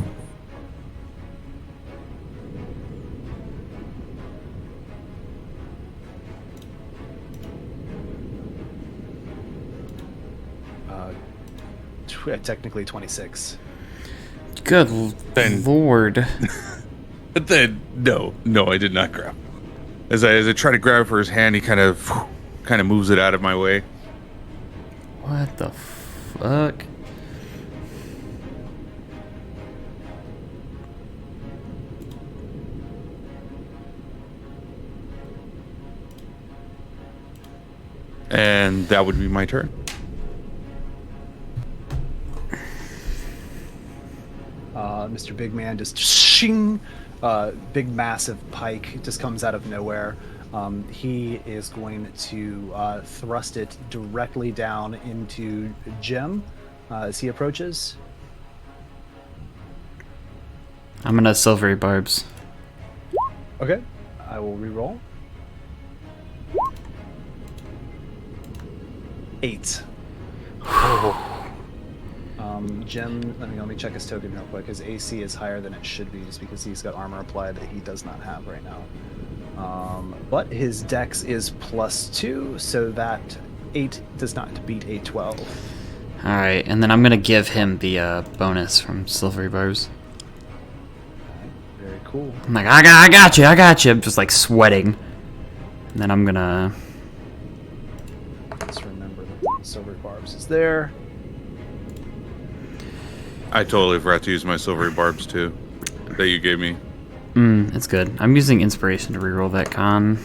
Speaker 1: Technically 26.
Speaker 2: Good
Speaker 5: Then-
Speaker 2: lord.
Speaker 5: But then, no, I did not grab. As I try to grab for his hand, he kind of moves it out of my way.
Speaker 2: What the fuck?
Speaker 5: And that would be my turn.
Speaker 1: Mr. Big Man just shing, big massive pike just comes out of nowhere. He is going to thrust it directly down into Jim as he approaches.
Speaker 2: I'm gonna silvery barbs.
Speaker 1: Okay, I will re-roll. 8. Jim, let me check his token real quick. His AC is higher than it should be just because he's got armor applied that he does not have right now. But his dex is +2, so that 8 does not beat a 12.
Speaker 2: Alright, and then I'm gonna give him the bonus from silvery barbs.
Speaker 1: Very cool.
Speaker 2: I'm like, I got you. I'm just like sweating. And then I'm gonna...
Speaker 1: Let's remember that the silver barbs is there.
Speaker 5: I totally forgot to use my silvery barbs too, that you gave me.
Speaker 2: It's good. I'm using inspiration to reroll that con.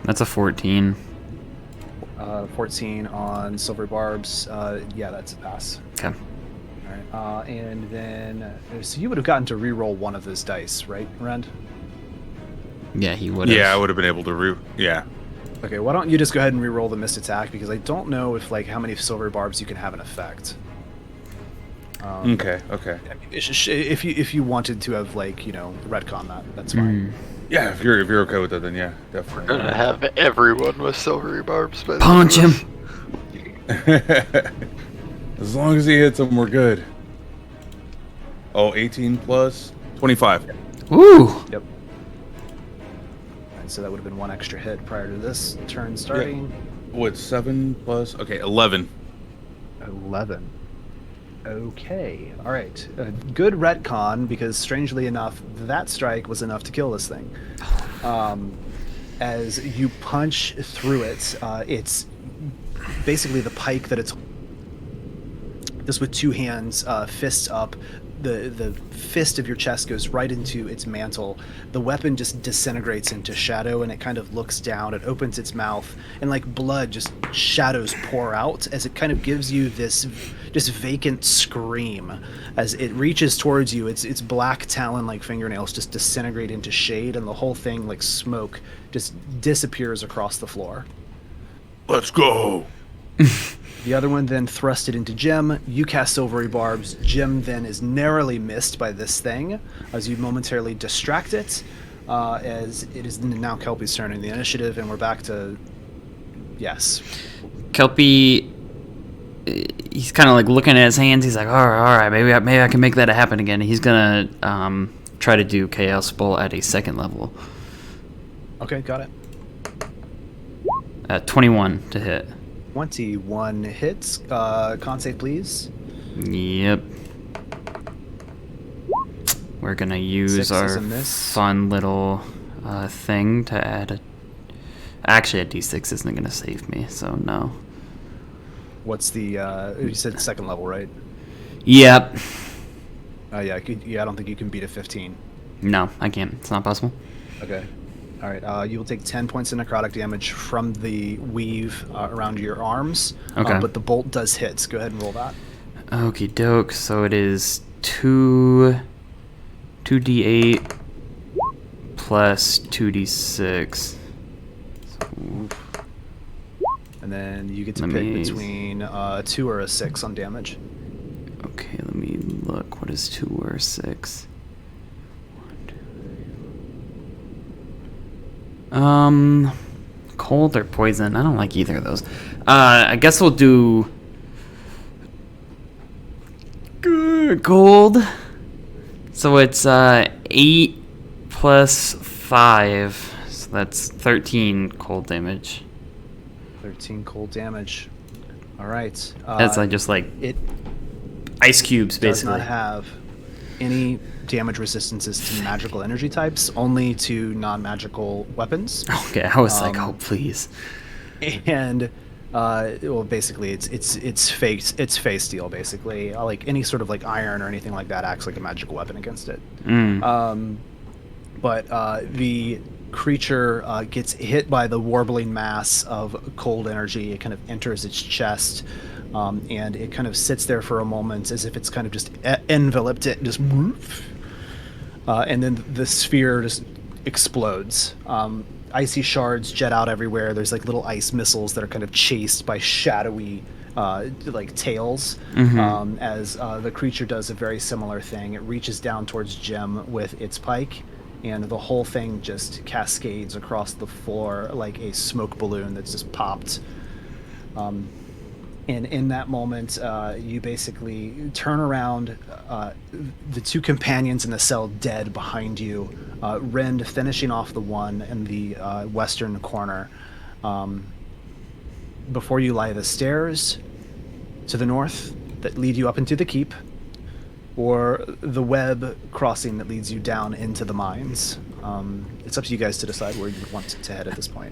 Speaker 2: That's a 14.
Speaker 1: 14 on silver barbs. Yeah, that's a pass.
Speaker 2: Okay.
Speaker 1: All right. And then, so you would have gotten to re-roll one of those dice, right, Rend?
Speaker 2: Yeah, he would have.
Speaker 5: Yeah, I would have been able to yeah.
Speaker 1: Okay, why don't you just go ahead and re-roll the missed attack, because I don't know if how many silver barbs you can have an effect.
Speaker 5: Okay.
Speaker 1: I mean, if you wanted to have retcon that, that's fine.
Speaker 5: Yeah, if you're okay with that, then yeah, definitely.
Speaker 3: We're gonna have everyone with silvery barbs. By the
Speaker 2: Punch
Speaker 3: end
Speaker 2: him!
Speaker 3: of this.
Speaker 5: As long as he hits them, we're good. Oh, 18 plus 25.
Speaker 2: Woo!
Speaker 1: Yep. And so that would have been one extra hit prior to this turn starting.
Speaker 5: What, 7 plus? Okay, 11.
Speaker 1: 11. Okay, all right. Good retcon, because strangely enough, that strike was enough to kill this thing. As you punch through it, it's basically the pike that it's just with two hands, fists up. The fist of your chest goes right into its mantle. The weapon just disintegrates into shadow, and it kind of looks down. It opens its mouth, and like blood, just shadows pour out as it kind of gives you this vacant scream. As it reaches towards you, its black talon-like fingernails just disintegrate into shade, and the whole thing, like smoke, just disappears across the floor.
Speaker 5: Let's go.
Speaker 1: The other one then thrust it into Jim. You cast silvery barbs. Jim then is narrowly missed by this thing as you momentarily distract it. As it is now Kelpie's turn in the initiative, and we're back to yes.
Speaker 2: Kelpie, he's kind of like looking at his hands. He's like, all right, maybe I can make that happen again. He's gonna try to do Chaos Bolt at a 2nd level.
Speaker 1: Okay, got it.
Speaker 2: 21 to hit.
Speaker 1: 21 hits. Con save, please.
Speaker 2: Yep. We're gonna use
Speaker 1: 6 is
Speaker 2: our
Speaker 1: a miss.
Speaker 2: fun little thing to add a... Actually, a d6 isn't gonna save me, so no.
Speaker 1: What's the, you said second level, right?
Speaker 2: Yep.
Speaker 1: Yeah, I don't think you can beat a 15.
Speaker 2: No, I can't. It's not possible.
Speaker 1: Okay. All right. You will take 10 points of necrotic damage from the weave around your arms.
Speaker 2: Okay.
Speaker 1: But the bolt does hit. So go ahead and roll that.
Speaker 2: Okie doke. So it is 2d8 plus 2d6.
Speaker 1: And then you get to
Speaker 2: Let
Speaker 1: pick
Speaker 2: me-
Speaker 1: between a 2 or a 6 on damage.
Speaker 2: Okay, let me look. What is 2 or 6? 1, 2, 3. Cold or poison? I don't like either of those. I guess we'll do cold. So it's 8 plus 5. So that's 13 cold damage.
Speaker 1: 13 cold damage. All right.
Speaker 2: That's just like
Speaker 1: It
Speaker 2: ice cubes,
Speaker 1: does
Speaker 2: basically.
Speaker 1: not have any damage resistances to magical energy types, only to non-magical weapons.
Speaker 2: Okay, I was like, oh please.
Speaker 1: And well, basically, it's face steel. Basically, like any sort of like iron or anything like that acts like a magical weapon against it. But the creature gets hit by the warbling mass of cold energy. It kind of enters its chest, and it kind of sits there for a moment as if it's kind of just enveloped it, just, and then the sphere just explodes. Icy shards jet out everywhere. There's like little ice missiles that are kind of chased by shadowy like tails, as the creature does a very similar thing. It reaches down towards Jem with its pike, and the whole thing just cascades across the floor like a smoke balloon that's just popped. And in that moment, you basically turn around, the two companions in the cell dead behind you, Rend finishing off the one in the western corner. Before you lie the stairs to the north that lead you up into the keep, or the web crossing that leads you down into the mines. It's up to you guys to decide where you want to head at this point.